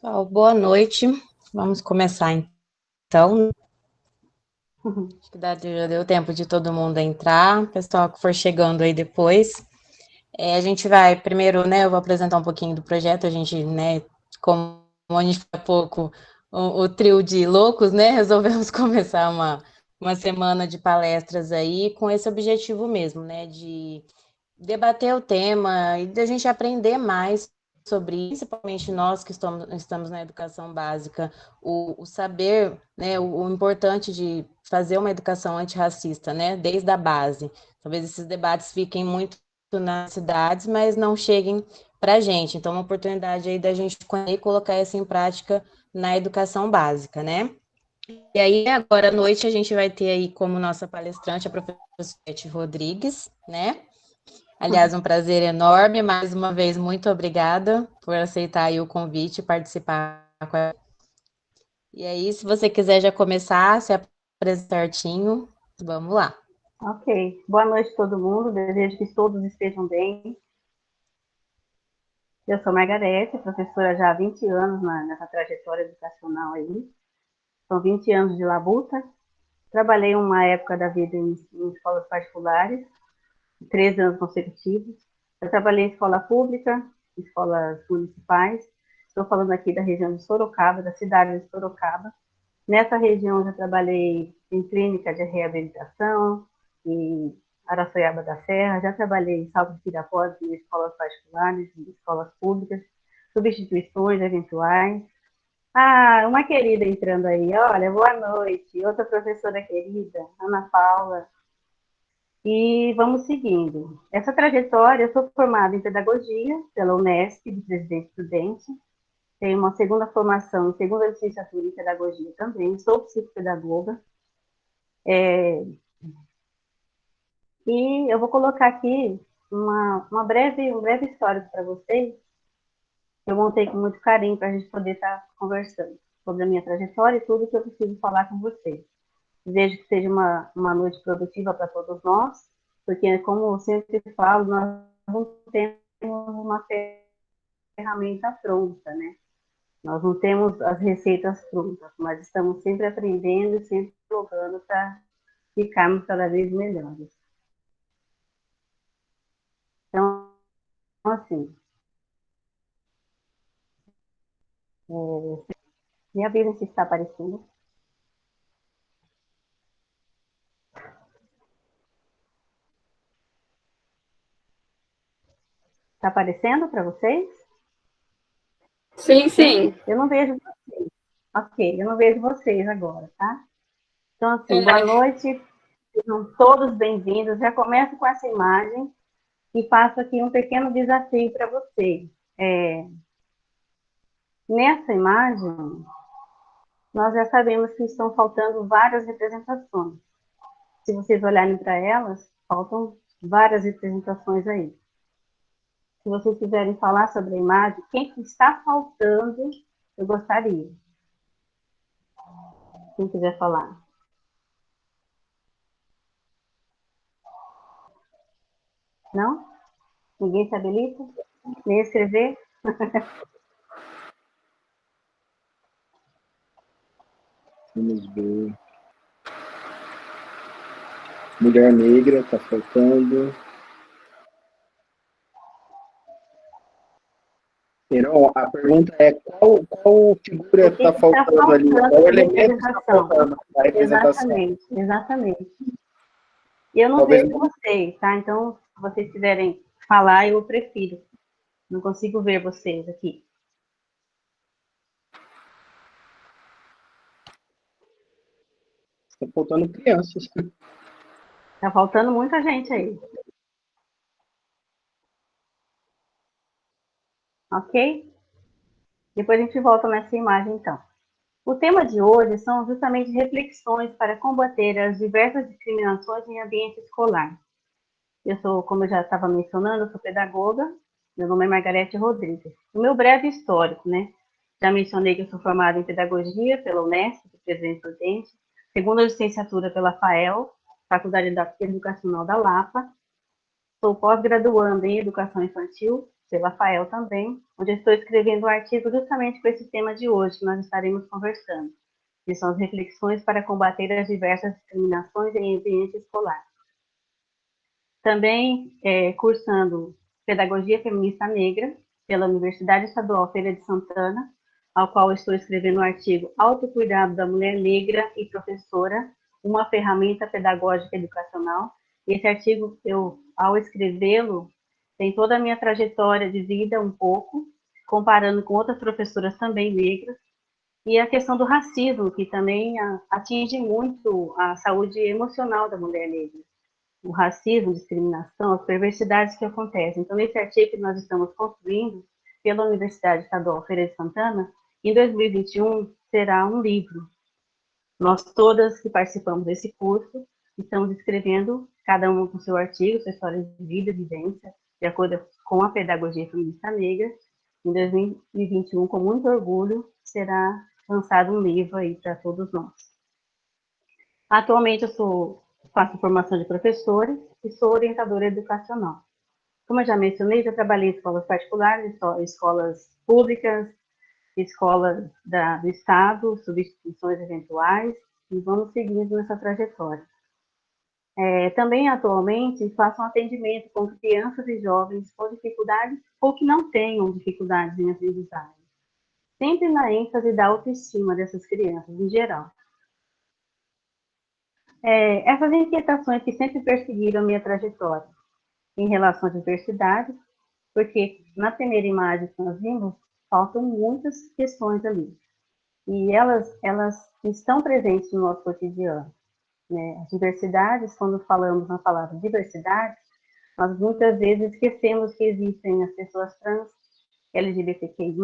Pessoal, boa noite. Vamos começar então. Acho que já deu tempo de todo mundo entrar. Pessoal que for chegando aí depois. A gente vai, primeiro, né, eu vou apresentar um pouquinho do projeto. A gente, né, como a gente foi há pouco o trio de loucos, né, resolvemos começar uma semana de palestras aí com esse objetivo mesmo, né, de debater o tema e da gente aprender mais sobre, principalmente nós que estamos na educação básica, o saber, né, o importante de fazer uma educação antirracista, né, desde a base. Talvez esses debates fiquem muito nas cidades, mas não cheguem para a gente. Então, uma oportunidade aí da gente colocar isso em prática na educação básica, né? E aí, agora à noite, a gente vai ter aí como nossa palestrante a professora Beth Rodrigues, né? Aliás, um prazer enorme. Mais uma vez, muito obrigada por aceitar aí o convite e participar. E aí, se você quiser já começar, se apresentar certinho, vamos lá. Ok. Boa noite a todo mundo. Desejo que todos estejam bem. Eu sou Margarete, professora já há 20 anos nessa trajetória educacional aí. São 20 anos de labuta. Trabalhei uma época da vida em escolas particulares, 13 anos consecutivos. Eu trabalhei em escola pública, escolas municipais. Estou falando aqui da região de Sorocaba, da cidade de Sorocaba. Nessa região, já trabalhei em clínica de reabilitação, em Araçoiaba da Serra, já trabalhei em Salto de Pirapora, em escolas particulares, em escolas públicas, substituições eventuais. Ah, uma querida entrando aí, olha, boa noite. Outra professora querida, Ana Paula. E vamos seguindo. Essa trajetória, eu sou formada em pedagogia pela Unesp, de Presidente Prudente, tenho uma segunda formação em segunda licenciatura em pedagogia também, sou psicopedagoga. E eu vou colocar aqui um breve histórico para vocês, que eu montei com muito carinho para a gente poder estar conversando sobre a minha trajetória e tudo que eu preciso falar com vocês. Desejo que seja uma noite produtiva para todos nós, porque, como eu sempre falo, nós não temos uma ferramenta pronta, né? Nós não temos as receitas prontas, mas estamos sempre aprendendo e sempre provando para ficarmos cada vez melhores. Então, assim, me avisa se está aparecendo. Está aparecendo para vocês? Sim, Sim? sim. Eu não vejo vocês. Ok, eu não vejo vocês agora, tá? Então, assim, boa É, noite. Sejam todos bem-vindos. Já começo com essa imagem e faço aqui um pequeno desafio para vocês. Nessa imagem, nós já sabemos que estão faltando várias representações. Se vocês olharem para elas, faltam várias representações aí. Se vocês quiserem falar sobre a imagem, quem que está faltando, eu gostaria. Quem quiser falar. Não? Ninguém se habilita? Nem escrever? Vamos ver. Mulher negra, tá faltando. Heron, a pergunta é qual figura O que está está faltando ali? faltando Qual de elemento está representação? faltando na representação? Exatamente, exatamente. E eu não Talvez vejo vocês, tá? Então, se vocês quiserem falar, eu prefiro. Não consigo ver vocês aqui. está faltando crianças. Tá faltando muita gente aí. Ok? Depois a gente volta nessa imagem, então. O tema de hoje são justamente reflexões para combater as diversas discriminações em ambiente escolar. Eu sou, como eu já estava mencionando, eu sou pedagoga, meu nome é Margarete Rodrigues. O meu breve histórico, né? Já mencionei que eu sou formada em pedagogia pela Unesp, Presidente Prudente, segunda licenciatura pela FAEL, Faculdade Educacional da Lapa, sou pós-graduanda em Educação Infantil, Rafael também, onde eu estou escrevendo um artigo justamente com esse tema de hoje, que nós estaremos conversando, que são as reflexões para combater as diversas discriminações em ambiente escolar. Também cursando Pedagogia Feminista Negra, pela Universidade Estadual Feira de Santana, ao qual estou escrevendo o artigo Autocuidado da Mulher Negra e Professora, uma ferramenta pedagógica educacional. Esse artigo, ao escrevê-lo, tem toda a minha trajetória de vida um pouco, comparando com outras professoras também negras, e a questão do racismo, que também atinge muito a saúde emocional da mulher negra. O racismo, a discriminação, as perversidades que acontecem. Então, nesse artigo que nós estamos construindo pela Universidade Estadual Feira de Santana, em 2021 será um livro. Nós todas que participamos desse curso estamos escrevendo, cada uma com seu artigo, sua história de vida, vivência, de acordo com a pedagogia feminista negra. Em 2021, com muito orgulho, será lançado um livro aí para todos nós. Atualmente eu faço formação de professora e sou orientadora educacional. Como eu já mencionei, já trabalhei em escolas particulares, escolas públicas, escolas do Estado, substituições eventuais, e vamos seguindo nessa trajetória. Também, atualmente, faço um atendimento com crianças e jovens com dificuldades ou que não tenham dificuldades em aprendizagem, sempre na ênfase da autoestima dessas crianças, em geral. Essas inquietações que sempre perseguiram a minha trajetória em relação à diversidade, porque na primeira imagem que nós vimos, faltam muitas questões ali. E elas estão presentes no nosso cotidiano. Né? As diversidades, quando falamos na palavra diversidade, nós muitas vezes esquecemos que existem as pessoas trans, LGBTQI+,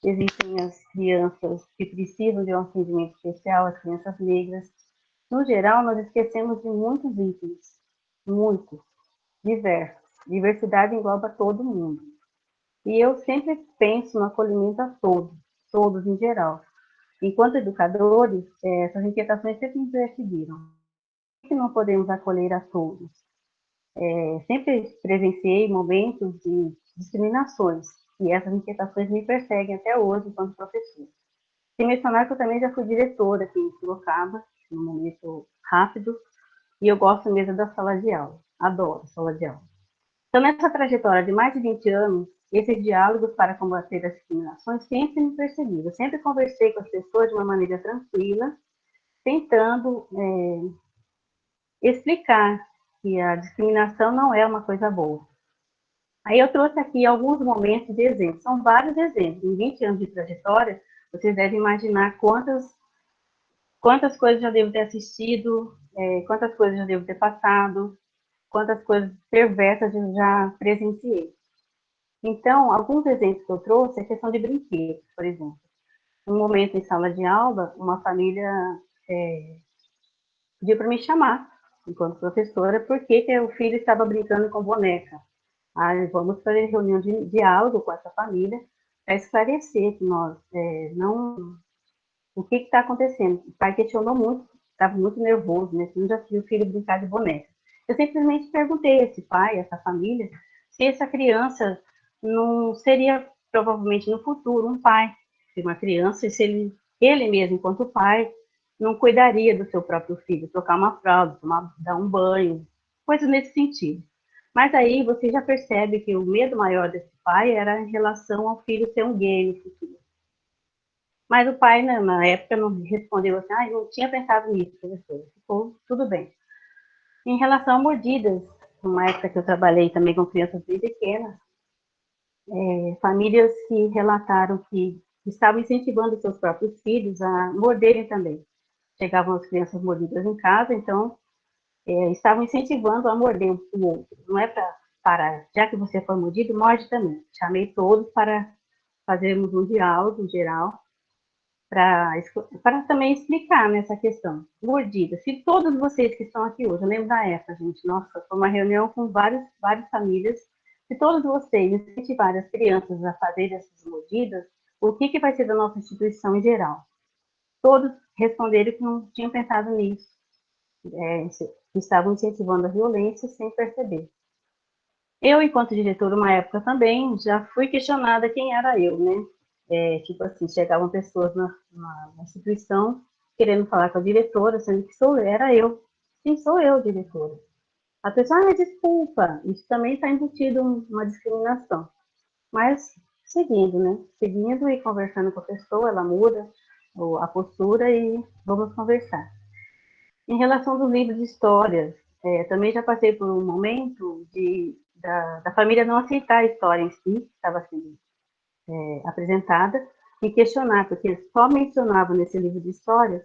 existem as crianças que precisam de um atendimento especial, as crianças negras. No geral, nós esquecemos de muitos itens, muitos, diversos. Diversidade engloba todo mundo. E eu sempre penso no acolhimento a todos em geral. Enquanto educadores, essas inquietações sempre nos perseguiram. Sempre não podemos acolher a todos. Sempre presenciei momentos de discriminações, e essas inquietações me perseguem até hoje enquanto professora. Sem mencionar que eu também já fui diretora aqui em Sorocaba, num momento rápido, e eu gosto mesmo da sala de aula, adoro a sala de aula. Então, nessa trajetória de mais de 20 anos, esses diálogos para combater as discriminações sempre me perseguiram. Eu sempre conversei com as pessoas de uma maneira tranquila, tentando explicar que a discriminação não é uma coisa boa. Aí eu trouxe aqui alguns momentos de exemplos, são vários exemplos. Em 20 anos de trajetória, vocês devem imaginar quantas coisas já devo ter assistido, quantas coisas já devo ter passado, quantas coisas perversas eu já presenciei. Então, alguns exemplos que eu trouxe é a questão de brinquedos, por exemplo. Um momento em sala de aula, uma família pediu para me chamar, enquanto professora, porque o filho estava brincando com boneca. Aí vamos fazer reunião de diálogo com essa família para esclarecer que nós não... O que está acontecendo? O pai questionou muito, estava muito nervoso, né? Não já viu o filho brincar de boneca. Eu simplesmente perguntei a esse pai, a essa família, se essa criança não seria, provavelmente, no futuro, um pai de uma criança, e se ele mesmo, enquanto pai, não cuidaria do seu próprio filho, trocar uma fralda, dar um banho, coisas nesse sentido. Mas aí você já percebe que o medo maior desse pai era em relação ao filho ser um gay no futuro. Mas o pai, né, na época, não respondeu assim, não tinha pensado nisso, professor. Ficou tudo bem. Em relação a mordidas, numa época que eu trabalhei também com crianças bem pequenas, famílias que relataram que estavam incentivando seus próprios filhos a morderem também. Chegavam as crianças mordidas em casa, então estavam incentivando a morder o outro. Não é para parar, já que você foi mordido, morde também. Chamei todos para fazermos um diálogo geral, para também explicar nessa questão. Mordida. Se todos vocês que estão aqui hoje, eu lembro da época, gente, nossa, foi uma reunião com várias famílias, se todos vocês incentivarem as crianças a fazerem essas mordidas, o que vai ser da nossa instituição em geral? Todos responderam que não tinham pensado nisso, que estavam incentivando a violência sem perceber. Eu, enquanto diretora, uma época também, já fui questionada quem era eu, né? Tipo assim, chegavam pessoas na instituição querendo falar com a diretora, sendo que era eu. Sim, sou eu, diretora. A pessoa, desculpa, isso também está embutido uma discriminação. Mas seguindo, né? Seguindo e conversando com a pessoa, ela muda a postura e vamos conversar. Em relação dos livros de histórias, também já passei por um momento da família não aceitar a história em si, que estava sendo apresentada, e questionar, porque só mencionava nesse livro de histórias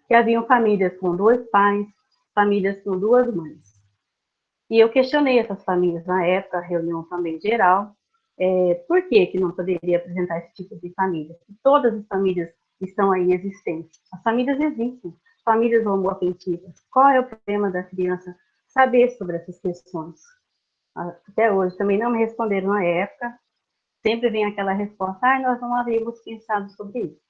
que haviam famílias com 2 pais, famílias com 2 mães. E eu questionei essas famílias na época, a reunião também geral, por que não poderia apresentar esse tipo de família? Todas as famílias estão aí existentes. As famílias existem, famílias homoafetivas. Qual é o problema da criança saber sobre essas questões? Até hoje também não me responderam na época, sempre vem aquela resposta, nós não havíamos pensado sobre isso.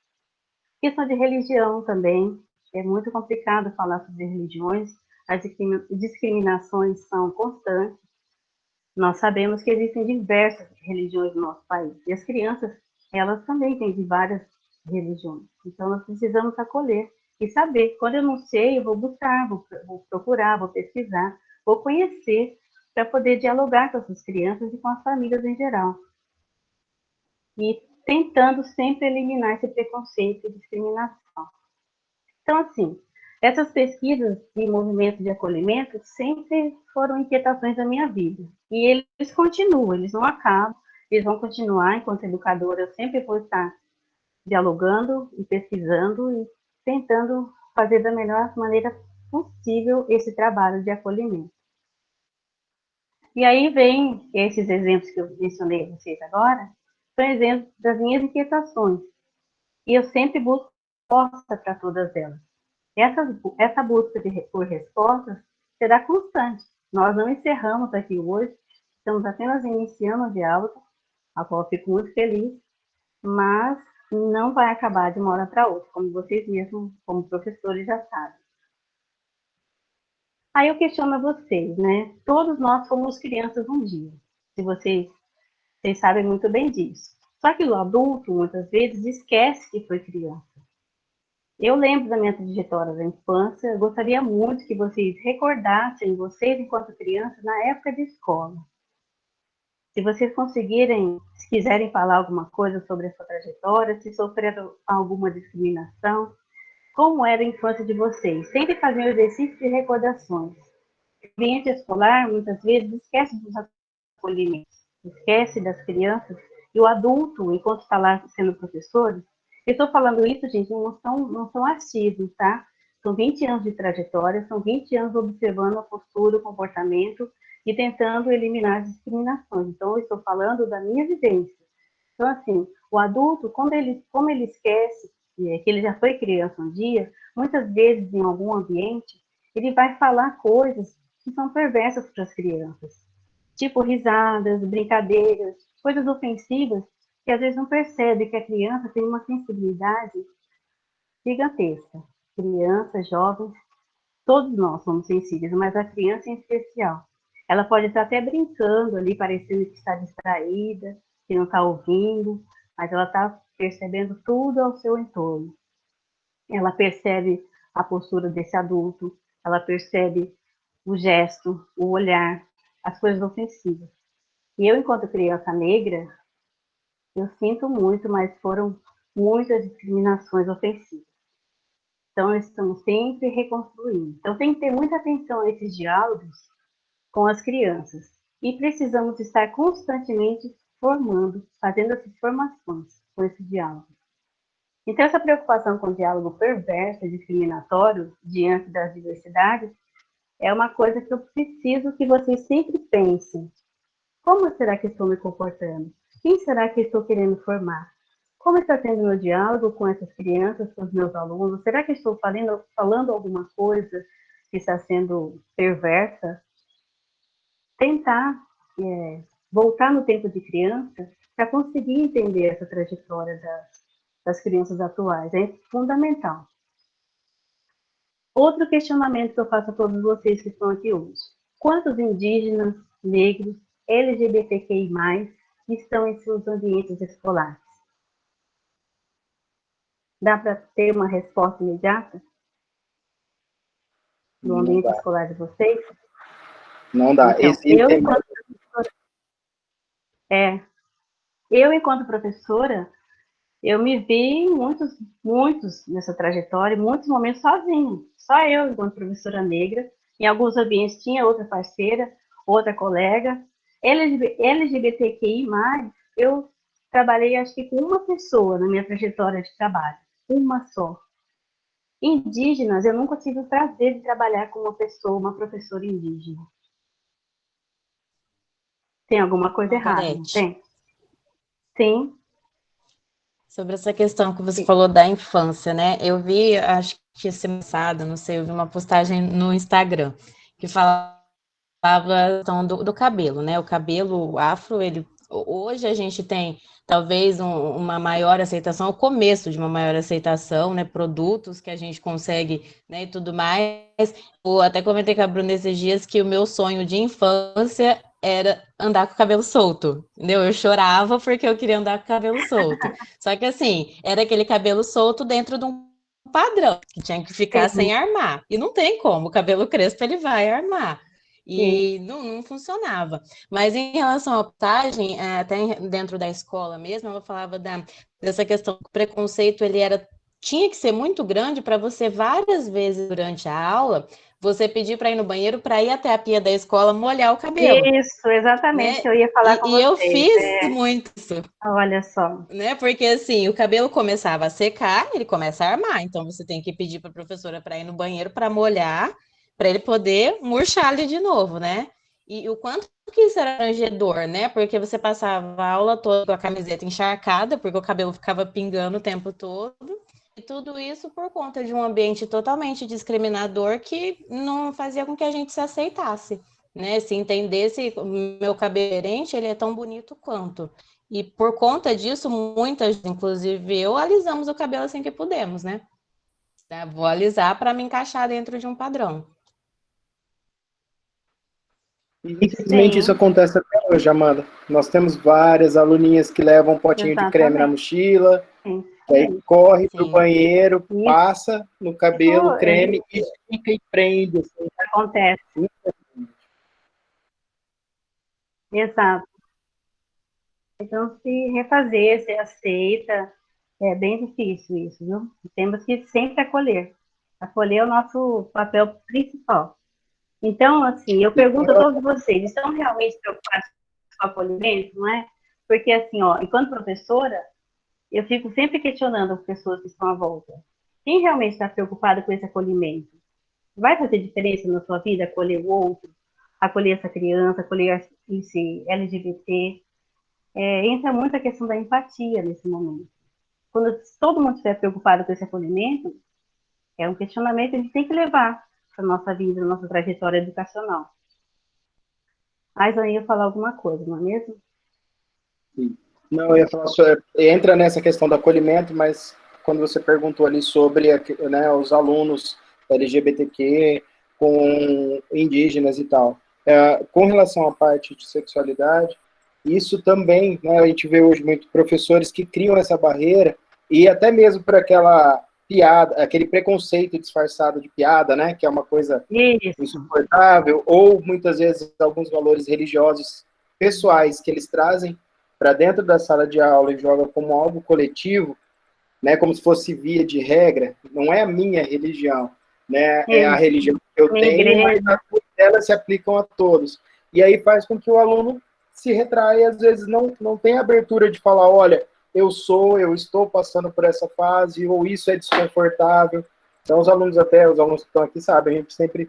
Questão de religião também, é muito complicado falar sobre religiões, as discriminações são constantes. Nós sabemos que existem diversas religiões no nosso país, e as crianças, elas também têm de várias religiões. Então, nós precisamos acolher e saber. Quando eu não sei, eu vou buscar, vou procurar, vou pesquisar, vou conhecer, para poder dialogar com essas crianças e com as famílias em geral. E tentando sempre eliminar esse preconceito e discriminação. Então, assim, essas pesquisas de movimento de acolhimento sempre foram inquietações da minha vida. E eles continuam, eles não acabam, eles vão continuar. Enquanto educadora, eu sempre vou estar dialogando e pesquisando e tentando fazer da melhor maneira possível esse trabalho de acolhimento. E aí vem esses exemplos que eu mencionei a vocês agora, são exemplos das minhas inquietações. E eu sempre busco resposta para todas elas. Essa busca por respostas será constante. Nós não encerramos aqui hoje, estamos apenas iniciando o diálogo, a qual eu fico muito feliz, mas não vai acabar de uma hora para outra, como vocês mesmos, como professores, já sabem. Aí eu questiono a vocês, né? Todos nós fomos crianças um dia, se vocês sabem muito bem disso. Só que o adulto, muitas vezes, esquece que foi criança. Eu lembro da minha trajetória da infância, eu gostaria muito que vocês recordassem, vocês enquanto crianças, na época de escola. Se vocês conseguirem, se quiserem falar alguma coisa sobre a sua trajetória, se sofreram alguma discriminação, como era a infância de vocês? Sempre fazer um exercício de recordações. O ambiente escolar, muitas vezes, esquece dos acolhimentos, esquece das crianças, e o adulto, enquanto está lá sendo professor, eu estou falando isso, gente, não são achismos, tá? São 20 anos de trajetória, são 20 anos observando a postura, o comportamento e tentando eliminar as discriminações. Então, eu estou falando da minha vivência. Então, assim, o adulto, como ele esquece que ele já foi criança um dia, muitas vezes em algum ambiente, ele vai falar coisas que são perversas para as crianças. Tipo risadas, brincadeiras, coisas ofensivas, que às vezes não percebe que a criança tem uma sensibilidade gigantesca. Crianças, jovens, todos nós somos sensíveis, mas a criança em especial. Ela pode estar até brincando ali, parecendo que está distraída, que não está ouvindo, mas ela está percebendo tudo ao seu entorno. Ela percebe a postura desse adulto, ela percebe o gesto, o olhar, as coisas ofensivas. E eu, enquanto criança negra, eu sinto muito, mas foram muitas discriminações ofensivas. Então, nós estamos sempre reconstruindo. Então, tem que ter muita atenção a esses diálogos com as crianças. E precisamos estar constantemente formando, fazendo essas formações com esse diálogo. Então, essa preocupação com o diálogo perverso e discriminatório diante das diversidades é uma coisa que eu preciso que vocês sempre pensem. Como será que estou me comportando? Quem será que estou querendo formar? Como está sendo meu diálogo com essas crianças, com os meus alunos? Será que estou falando alguma coisa que está sendo perversa? Tentar voltar no tempo de criança para conseguir entender essa trajetória das crianças atuais. É fundamental. Outro questionamento que eu faço a todos vocês que estão aqui hoje. quantos indígenas, negros, LGBTQI+, estão em seus ambientes escolares? Dá para ter uma resposta imediata no ambiente escolar de vocês? Não dá. Então, eu, enquanto professora, eu me vi em muitos nessa trajetória, em muitos momentos sozinha. Só eu, enquanto professora negra. Em alguns ambientes tinha outra parceira, outra colega. LGBTQI+, eu trabalhei acho que com uma pessoa na minha trajetória de trabalho. Uma só. Indígenas, eu nunca tive o prazer de trabalhar com uma pessoa, uma professora indígena. Tem alguma coisa errada, não tem? Sim. Sobre essa questão que você falou da infância, né? Eu vi, acho que semana passada, não sei, eu vi uma postagem no Instagram que falava do cabelo, né? O cabelo afro, hoje a gente tem talvez uma maior aceitação, o começo de uma maior aceitação, né? Produtos que a gente consegue, né? E tudo mais. Eu até comentei com a Bruna esses dias que o meu sonho de infância era andar com o cabelo solto, entendeu? Eu chorava porque eu queria andar com o cabelo solto. Só que assim, era aquele cabelo solto dentro de um padrão, que tinha que ficar sem armar. E não tem como, o cabelo crespo ele vai armar. E não funcionava. Mas em relação à postagem, até dentro da escola mesmo, ela falava dessa questão do preconceito, tinha que ser muito grande para você várias vezes durante a aula, você pedir para ir no banheiro para ir até a pia da escola molhar o cabelo. Isso, exatamente, né? que eu ia falar com vocês. Eu fiz muito isso. Olha só. Né? Porque assim, o cabelo começava a secar, ele começa a armar, então você tem que pedir para a professora para ir no banheiro para molhar, para ele poder murchar ali de novo, né? E o quanto que isso era constrangedor, né? Porque você passava a aula toda com a camiseta encharcada, porque o cabelo ficava pingando o tempo todo. E tudo isso por conta de um ambiente totalmente discriminador que não fazia com que a gente se aceitasse, né? Se entendesse, o meu cabelo diferente, ele é tão bonito quanto. E por conta disso, muitas, inclusive eu, alisamos o cabelo assim que pudemos, né? Vou alisar para me encaixar dentro de um padrão. E, infelizmente, isso acontece até hoje, Amanda. Nós temos várias aluninhas que levam um potinho de creme na mochila, que aí corre para o banheiro, passa no cabelo creme e fica e prende. Assim. Acontece. Exato. Então, se refazer, se aceita, é bem difícil isso, viu? Temos que sempre acolher. Acolher é o nosso papel principal. Então, assim, eu pergunto a todos vocês, estão realmente preocupados com o acolhimento, não é? Porque, assim, ó, enquanto professora, eu fico sempre questionando as pessoas que estão à volta. Quem realmente está preocupado com esse acolhimento? Vai fazer diferença na sua vida acolher o outro? Acolher essa criança, acolher esse LGBT? Entra muito a questão da empatia nesse momento. Quando todo mundo estiver preocupado com esse acolhimento, é um questionamento que a gente tem que levar para a nossa vida, nossa trajetória educacional. A Isane ia falar alguma coisa, não é mesmo? Sim. Não, eu ia falar entra nessa questão do acolhimento, mas quando você perguntou ali sobre, né, os alunos LGBTQ com indígenas e tal, com relação à parte de sexualidade, isso também, né, a gente vê hoje muitos professores que criam essa barreira e até mesmo por aquela piada, aquele preconceito disfarçado de piada, né, que é uma coisa insuportável, ou muitas vezes alguns valores religiosos pessoais que eles trazem para dentro da sala de aula e joga como algo coletivo, né, como se fosse via de regra, não é a minha religião, né, é a religião que eu tenho, mas as delas se aplicam a todos. E aí faz com que o aluno se retraia, às vezes não tem abertura de falar, olha, eu estou passando por essa fase, ou isso é desconfortável. Então, os alunos que estão aqui sabem, a gente sempre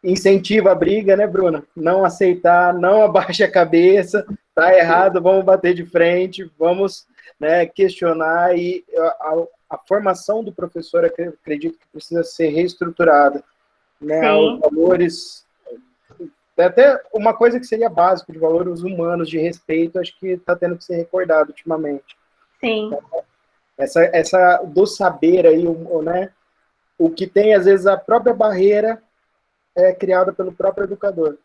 incentiva a briga, né, Bruna? Não aceitar, não abaixa a cabeça, tá errado, vamos bater de frente, vamos, né, questionar, e a formação do professor, acredito que precisa ser reestruturada, né, os valores, até uma coisa que seria básico, de valores humanos, de respeito, acho que está tendo que ser recordado ultimamente. Sim. Essa do saber aí, né, o que tem, às vezes, a própria barreira é criada pelo próprio educador.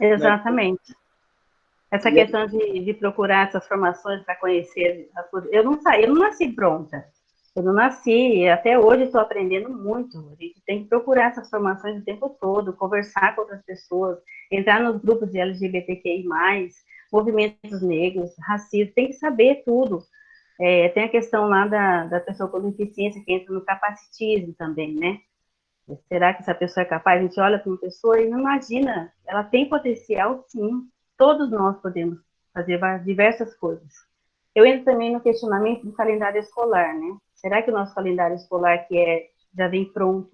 Exatamente. Né? Essa questão de procurar essas formações para conhecer as coisas. Eu não nasci pronta. Eu não nasci, até hoje estou aprendendo muito. A gente tem que procurar essas formações o tempo todo, conversar com outras pessoas, entrar nos grupos de LGBTQI+, movimentos negros, racismo, tem que saber tudo. Tem a questão lá da pessoa com deficiência que entra no capacitismo também, né? Será que essa pessoa é capaz? A gente olha para uma pessoa e não imagina, ela tem potencial, sim. Todos nós podemos fazer diversas coisas. Eu entro também no questionamento do calendário escolar, né? Será que o nosso calendário escolar, já vem pronto,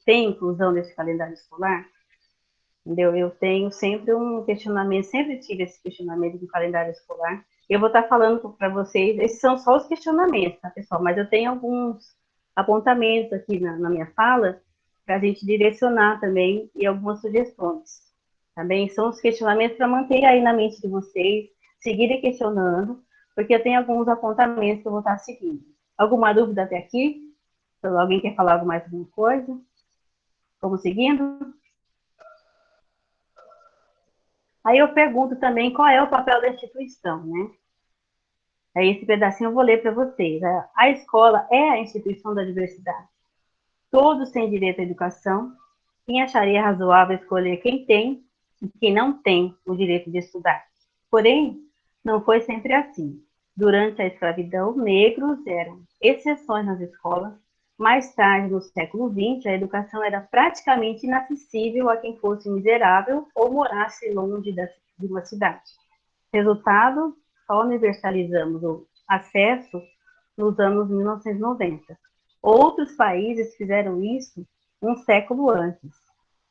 tem inclusão desse calendário escolar? Entendeu? Eu tenho sempre um questionamento, sempre tive esse questionamento do calendário escolar. Eu vou estar falando para vocês, esses são só os questionamentos, tá, pessoal? Mas eu tenho alguns apontamentos aqui na minha fala para a gente direcionar também e algumas sugestões. Tá bem? São os questionamentos para manter aí na mente de vocês, seguirem questionando, porque eu tenho alguns apontamentos que eu vou estar seguindo. Alguma dúvida até aqui? Alguém quer falar mais alguma coisa? Vamos seguindo? Aí eu pergunto também qual é o papel da instituição, né? Aí esse pedacinho eu vou ler para vocês. A escola é a instituição da diversidade. Todos têm direito à educação. Quem acharia razoável escolher quem tem e quem não tem o direito de estudar? Porém, não foi sempre assim. Durante a escravidão, negros eram exceções nas escolas. Mais tarde, no século XX, a educação era praticamente inacessível a quem fosse miserável ou morasse longe de uma cidade. Resultado, só universalizamos o acesso nos anos 1990. Outros países fizeram isso um século antes.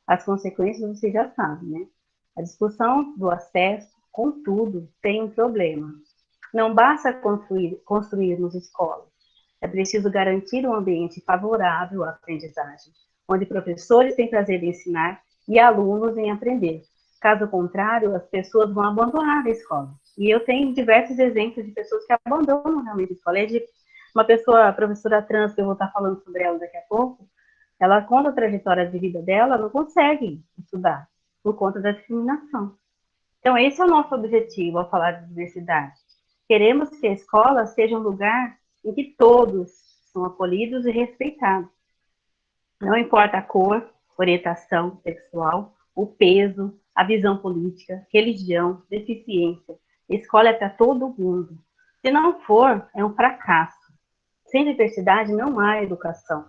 As consequências você já sabe, né? A discussão do acesso, contudo, tem um problema. Não basta construirmos escolas. É preciso garantir um ambiente favorável à aprendizagem, onde professores têm prazer em ensinar e alunos em aprender. Caso contrário, as pessoas vão abandonar a escola. E eu tenho diversos exemplos de pessoas que abandonam realmente a escola. Uma pessoa, a professora trans, que eu vou estar falando sobre ela daqui a pouco, ela conta a trajetória de vida dela, não consegue estudar por conta da discriminação. Então, esse é o nosso objetivo ao falar de diversidade. Queremos que a escola seja um lugar em que todos são acolhidos e respeitados. Não importa a cor, orientação sexual, o peso, a visão política, religião, deficiência. A escola é para todo mundo. Se não for, é um fracasso. Sem diversidade não há educação.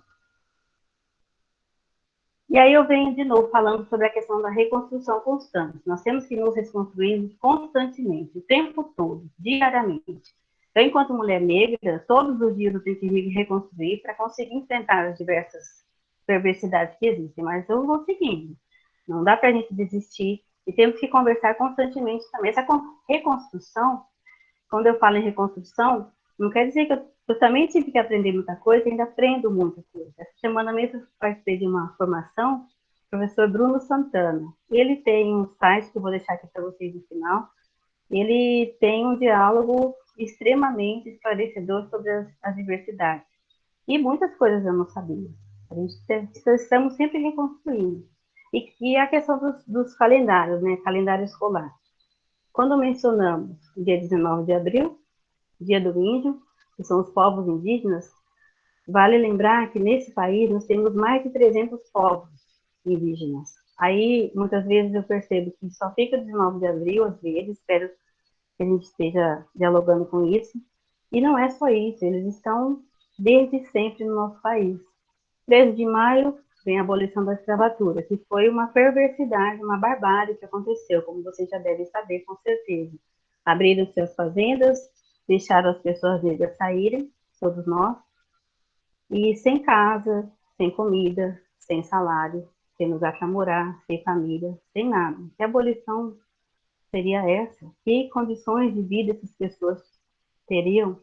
E aí eu venho de novo falando sobre a questão da reconstrução constante. Nós temos que nos reconstruir constantemente, o tempo todo, diariamente. Eu, enquanto mulher negra, todos os dias eu tenho que me reconstruir para conseguir enfrentar as diversas perversidades que existem, mas eu vou seguindo. Não dá para a gente desistir e temos que conversar constantemente também. Essa reconstrução, quando eu falo em reconstrução, não quer dizer que eu também tive que aprender muita coisa e ainda aprendo muita coisa. Essa semana mesmo eu participei de uma formação, o professor Bruno Santana. Ele tem um site que eu vou deixar aqui para vocês no final. Ele tem um diálogo extremamente esclarecedor sobre as diversidades. E muitas coisas eu não sabia. Estamos sempre reconstruindo. E a questão dos calendários, né? Calendário escolar. Quando mencionamos o dia 19 de abril, Dia do Índio, que são os povos indígenas, vale lembrar que nesse país nós temos mais de 300 povos indígenas. Aí, muitas vezes eu percebo que só fica 19 de abril, às vezes, espero que a gente esteja dialogando com isso. E não é só isso, eles estão desde sempre no nosso país. 13 de maio vem a abolição da escravatura, que foi uma perversidade, uma barbárie que aconteceu, como vocês já devem saber, com certeza. Abriram suas fazendas, deixaram as pessoas negras saírem, todos nós, e sem casa, sem comida, sem salário, sem lugar para morar, sem família, sem nada. Que abolição seria essa? Que condições de vida essas pessoas teriam?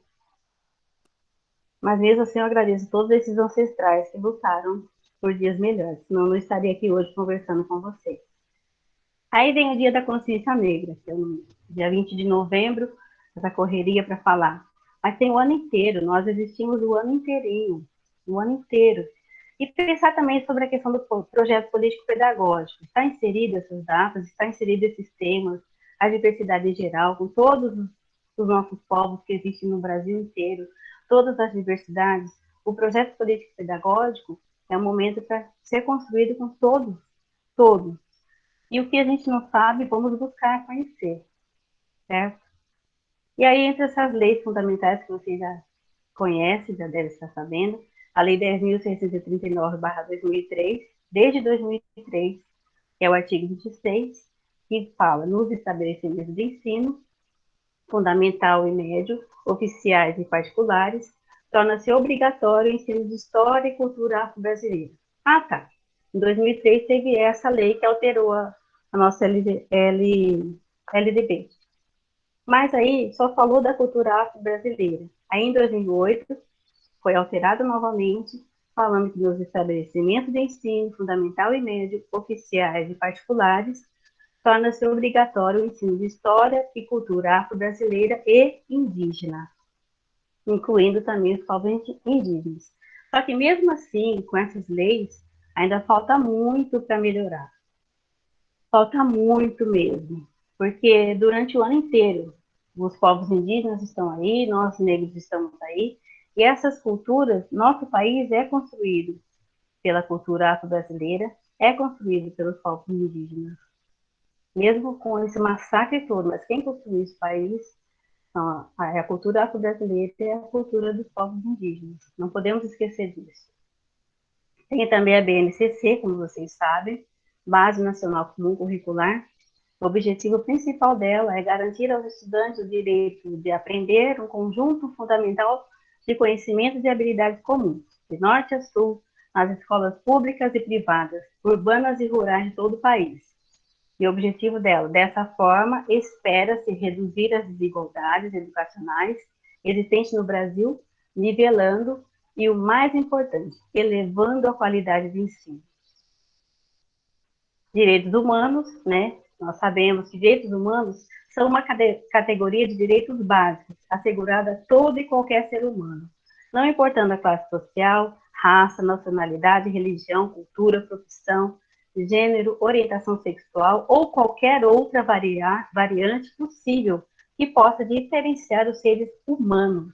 Mas mesmo assim eu agradeço todos esses ancestrais que lutaram por dias melhores, senão eu não estaria aqui hoje conversando com vocês. Aí vem o Dia da Consciência Negra, que é no dia 20 de novembro, essa correria para falar. Mas tem o ano inteiro, nós existimos o ano inteirinho, o ano inteiro. E pensar também sobre a questão do projeto político-pedagógico. Está inserido essas datas, está inserido esses temas, a diversidade em geral, com todos os nossos povos que existem no Brasil inteiro, todas as diversidades. O projeto político-pedagógico é um momento para ser construído com todos, todos. E o que a gente não sabe, vamos buscar conhecer, certo? E aí, entre essas leis fundamentais que você já conhece, já deve estar sabendo, a Lei 10.639/2003, desde 2003, que é o artigo 26, que fala nos estabelecimentos de ensino, fundamental e médio, oficiais e particulares, torna-se obrigatório o ensino de História e Cultura Afro-Brasileira. Ah, tá. Em 2003 teve essa lei que alterou a nossa LDB. Mas aí só falou da cultura afro-brasileira. Aí em 2008 foi alterado novamente, falando que nos estabelecimentos de ensino fundamental e médio, oficiais e particulares, torna-se obrigatório o ensino de história e cultura afro-brasileira e indígena, incluindo também os povos indígenas. Só que mesmo assim, com essas leis, ainda falta muito para melhorar. Falta muito mesmo, porque durante o ano inteiro, os povos indígenas estão aí, nós negros estamos aí, e essas culturas, nosso país é construído pela cultura afro-brasileira, é construído pelos povos indígenas. Mesmo com esse massacre todo, mas quem construiu esse país, a cultura afro-brasileira é a cultura dos povos indígenas. Não podemos esquecer disso. Tem também a BNCC, como vocês sabem, Base Nacional Comum Curricular. O objetivo principal dela é garantir aos estudantes o direito de aprender um conjunto fundamental de conhecimentos e habilidades comuns, de norte a sul, nas escolas públicas e privadas, urbanas e rurais de todo o país. E o objetivo dela, dessa forma, espera-se reduzir as desigualdades educacionais existentes no Brasil, nivelando e, o mais importante, elevando a qualidade do ensino. Direitos humanos, né? Nós sabemos que direitos humanos são uma categoria de direitos básicos, assegurada a todo e qualquer ser humano, não importando a classe social, raça, nacionalidade, religião, cultura, profissão, gênero, orientação sexual ou qualquer outra variante possível que possa diferenciar os seres humanos.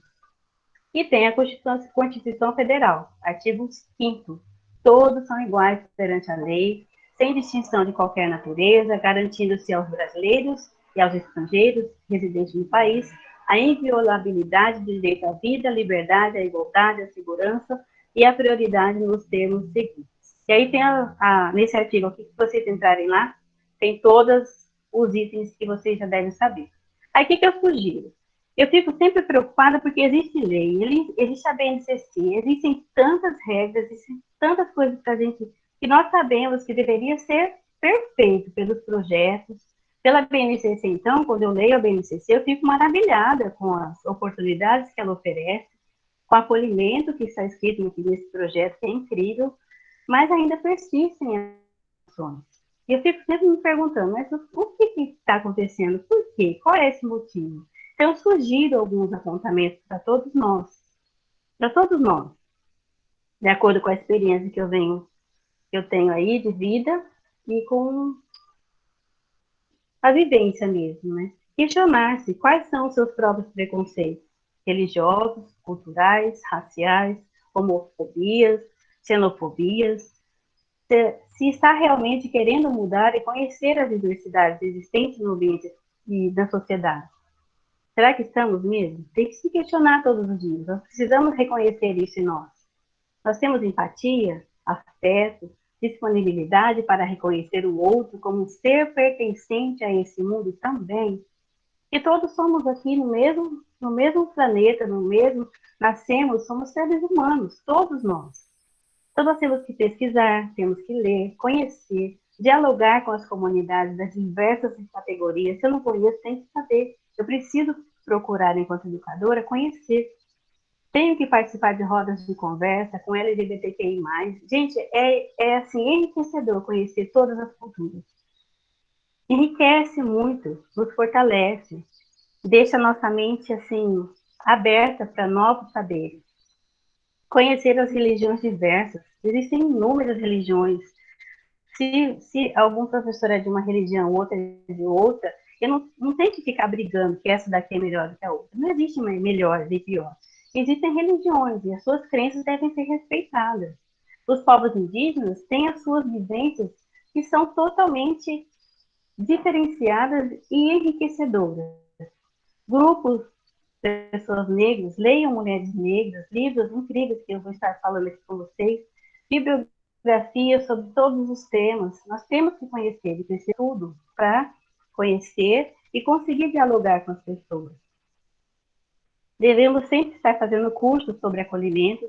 E tem a Constituição Federal, artigo 5º. Todos são iguais perante a lei, sem distinção de qualquer natureza, garantindo-se aos brasileiros e aos estrangeiros residentes no país a inviolabilidade do direito à vida, à liberdade, à igualdade, à segurança e à prioridade nos termos seguintes. E aí tem nesse artigo aqui, se vocês entrarem lá, tem todos os itens que vocês já devem saber. Aí o que eu sugiro? Eu fico sempre preocupada porque existe lei, existe a BNCC, existem tantas regras, existem tantas coisas para a gente que nós sabemos que deveria ser perfeito pelos projetos, pela BNCC. Então, quando eu leio a BNCC, eu fico maravilhada com as oportunidades que ela oferece, com o acolhimento que está escrito aqui nesse projeto, que é incrível, mas ainda persistem as ações. E eu fico sempre me perguntando, mas o que está acontecendo? Por quê? Qual é esse motivo? Então, eu sugiro alguns apontamentos para todos nós, de acordo com a experiência que eu tenho aí de vida e com a vivência mesmo, né? Questionar-se quais são os seus próprios preconceitos religiosos, culturais, raciais, homofobias, xenofobias, se está realmente querendo mudar e conhecer as diversidades existentes no ambiente e na sociedade. Será que estamos mesmo? Tem que se questionar todos os dias. Nós precisamos reconhecer isso em nós. Nós temos empatia, afeto, disponibilidade para reconhecer o outro como um ser pertencente a esse mundo também. E todos somos aqui no mesmo planeta, nascemos, somos seres humanos, todos nós. Então nós temos que pesquisar, temos que ler, conhecer, dialogar com as comunidades das diversas categorias. Se eu não conheço, tem que saber. Eu preciso procurar, enquanto educadora, conhecer. Tenho que participar de rodas de conversa com LGBTQI+. Gente, é assim, enriquecedor conhecer todas as culturas. Enriquece muito, nos fortalece, deixa a nossa mente, aberta para novos saberes. Conhecer as religiões diversas, Existem inúmeras religiões. Se algum professor é de uma religião, outro é de outra, eu não tenho que ficar brigando que essa daqui é melhor do que a outra. Não existe melhor e pior. Existem religiões e as suas crenças devem ser respeitadas. Os povos indígenas têm as suas vivências que são totalmente diferenciadas e enriquecedoras. Grupos de pessoas negras, leiam Mulheres Negras, livros incríveis que eu vou estar falando aqui com vocês, bibliografias sobre todos os temas. Nós temos que conhecer e conhecer tudo para conhecer e conseguir dialogar com as pessoas. Devemos sempre estar fazendo cursos sobre acolhimento,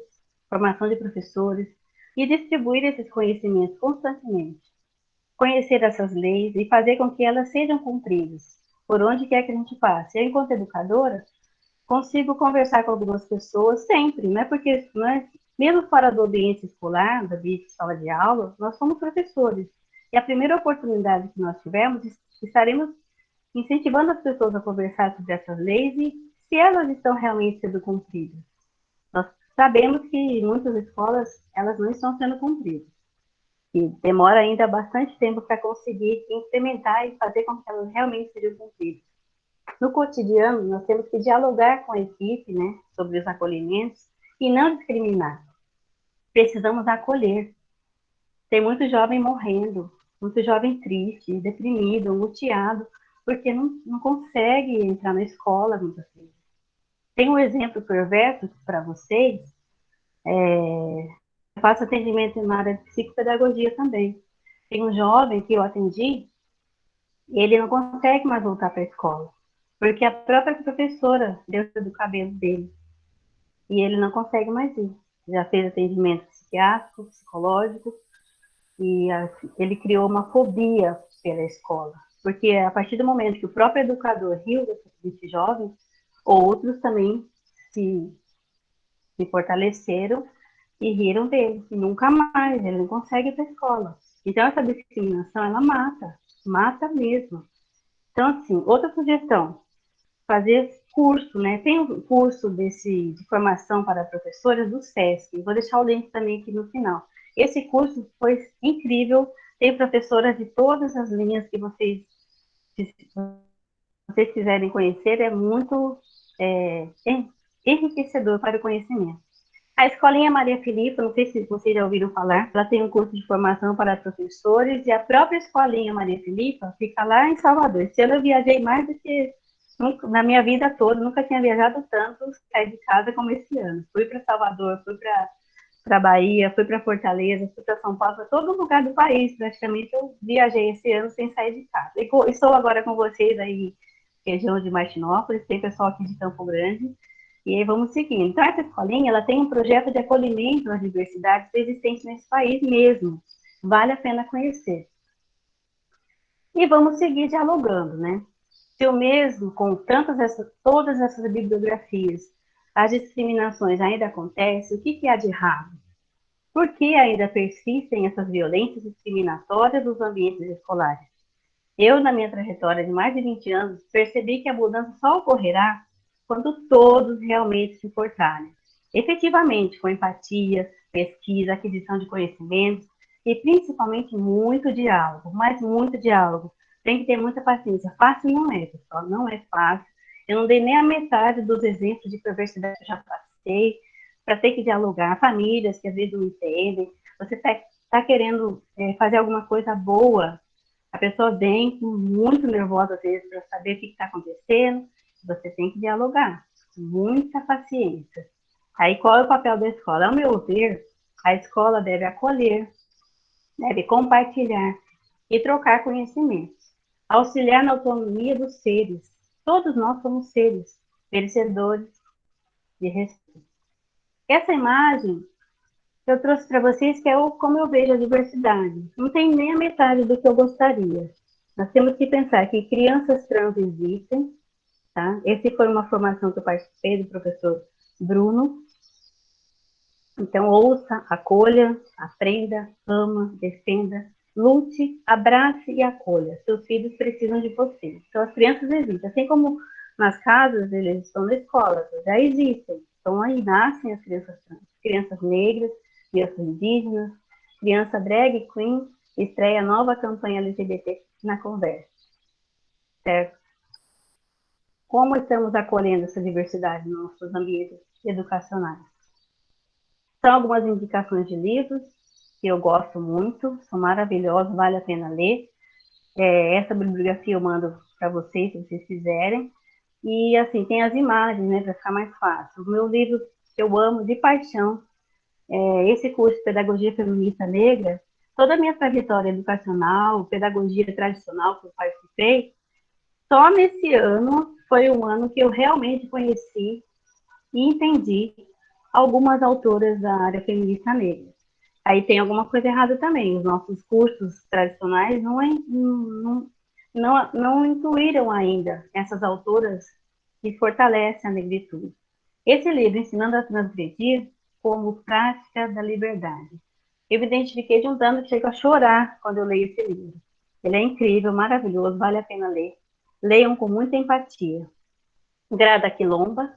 formação de professores e distribuir esses conhecimentos constantemente. Conhecer essas leis e fazer com que elas sejam cumpridas, por onde quer que a gente passe. Eu, enquanto educadora, consigo conversar com algumas pessoas sempre, não é porque, mesmo fora do ambiente escolar, do ambiente de sala de aula, nós somos professores. E a primeira oportunidade que nós tivermos, estaremos incentivando as pessoas a conversar sobre essas leis e se elas estão realmente sendo cumpridas. Nós sabemos que em muitas escolas elas não estão sendo cumpridas. E demora ainda bastante tempo para conseguir implementar e fazer com que elas realmente sejam cumpridas. No cotidiano, nós temos que dialogar com a equipe, né, sobre os acolhimentos e não discriminar. Precisamos acolher. Tem muito jovem morrendo, muito jovem triste, deprimido, angustiado, porque não consegue entrar na escola muitas vezes. Tem um exemplo perverso para vocês. Eu faço atendimento na área de psicopedagogia também. Tem um jovem que eu atendi e ele não consegue mais voltar para a escola, porque a própria professora deu do cabelo dele e ele não consegue mais ir. Já fez atendimento psiquiátrico, psicológico e ele criou uma fobia pela escola, porque a partir do momento que o próprio educador riu desse jovem, outros também se fortaleceram e riram dele. E nunca mais, ele não consegue ir para a escola. Então, essa discriminação, ela mata mesmo. Então, assim, outra sugestão, fazer curso, né? Tem um curso de formação para professores do SESC, vou deixar o link também aqui no final. Esse curso foi incrível, tem professoras de todas as linhas que vocês quiserem conhecer, é muito enriquecedor para o conhecimento. A Escolinha Maria Filipa, não sei se vocês já ouviram falar, ela tem um curso de formação para professores e a própria Escolinha Maria Filipa fica lá em Salvador. Esse ano eu viajei mais do que na minha vida toda, nunca tinha viajado tanto sair de casa como esse ano. Fui para Salvador, fui para Bahia, fui para Fortaleza, fui para São Paulo, para todo lugar do país, praticamente eu viajei esse ano sem sair de casa. E estou agora com vocês aí, região de Martinópolis, tem pessoal aqui de Campo Grande, e aí vamos seguindo. Então, essa escolinha, ela tem um projeto de acolhimento às diversidades existentes nesse país mesmo. Vale a pena conhecer. E vamos seguir dialogando, né? Se o mesmo, com todas essas bibliografias, as discriminações ainda acontecem, o que há de errado? Por que ainda persistem essas violências discriminatórias nos ambientes escolares? Eu, na minha trajetória de mais de 20 anos, percebi que a mudança só ocorrerá quando todos realmente se importarem. Efetivamente, com empatia, pesquisa, aquisição de conhecimentos e principalmente muito diálogo, mas muito diálogo. Tem que ter muita paciência. Fácil não é, pessoal, não é fácil. Eu não dei nem a metade dos exemplos de perversidade que eu já passei, para ter que dialogar. Famílias que às vezes não entendem. Você está querendo fazer alguma coisa boa, a pessoa vem muito nervosa às vezes para saber o que está acontecendo. Você tem que dialogar, muita paciência. Aí, qual é o papel da escola? Ao meu ver, a escola deve acolher, deve compartilhar e trocar conhecimentos, auxiliar na autonomia dos seres. Todos nós somos seres merecedores de respeito. Essa imagem eu trouxe para vocês que é como eu vejo a diversidade. Não tem nem a metade do que eu gostaria. Nós temos que pensar que crianças trans existem, tá? Essa foi uma formação que eu participei do professor Bruno. Então, ouça, acolha, aprenda, ama, defenda, lute, abrace e acolha. Seus filhos precisam de você. Então, as crianças existem. Assim como nas casas, eles estão na escola, já existem. Então, aí nascem as crianças trans, crianças negras, crianças indígenas, criança drag queen, estreia nova campanha LGBT na Conversa. Certo? Como estamos acolhendo essa diversidade nos nossos ambientes educacionais? São algumas indicações de livros que eu gosto muito, são maravilhosos, vale a pena ler. Essa bibliografia eu mando para vocês, se vocês quiserem. E, assim, tem as imagens, né, para ficar mais fácil. O meu livro que eu amo de paixão, esse curso de Pedagogia Feminista Negra, toda a minha trajetória educacional, pedagogia tradicional que eu participei, só nesse ano foi um ano que eu realmente conheci e entendi algumas autoras da área feminista negra. Aí tem alguma coisa errada também. Os nossos cursos tradicionais não incluíram ainda essas autoras que fortalecem a negritude. Esse livro, Ensinando a Transgredir como Prática da Liberdade. Eu me identifiquei de um tanto que chego a chorar quando eu leio esse livro. Ele é incrível, maravilhoso, vale a pena ler. Leiam com muita empatia. Grada Quilomba,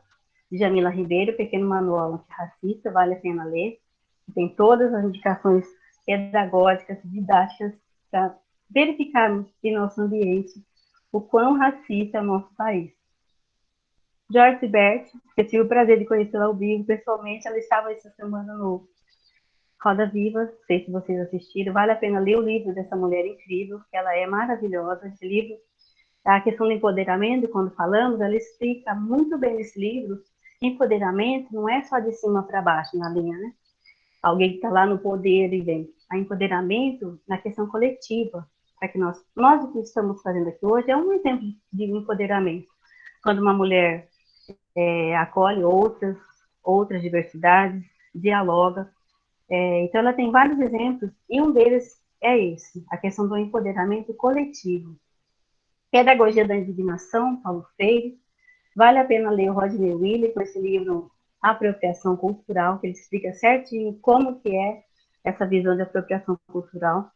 de Jamila Ribeiro, Pequeno Manual Antirracista, vale a pena ler. Tem todas as indicações pedagógicas, didáticas, para verificarmos em nosso ambiente o quão racista é o nosso país. Joyce Bert, que eu tive o prazer de conhecê-la ao vivo, pessoalmente, ela estava essa semana no Roda Viva, não sei se vocês assistiram, vale a pena ler o livro dessa mulher incrível, ela é maravilhosa, esse livro, a questão do empoderamento, quando falamos, ela explica muito bem nesse livro, que empoderamento não é só de cima para baixo na linha, né? Alguém que está lá no poder e vem. A empoderamento na questão coletiva, para que nós o que estamos fazendo aqui hoje é um exemplo de empoderamento. Quando uma mulher acolhe outras diversidades, dialoga. Então, ela tem vários exemplos, e um deles é esse, a questão do empoderamento coletivo. Pedagogia da Indignação, Paulo Freire. Vale a pena ler o Rodney Willy com esse livro Apropriação Cultural, que ele explica certinho como que é essa visão de apropriação cultural.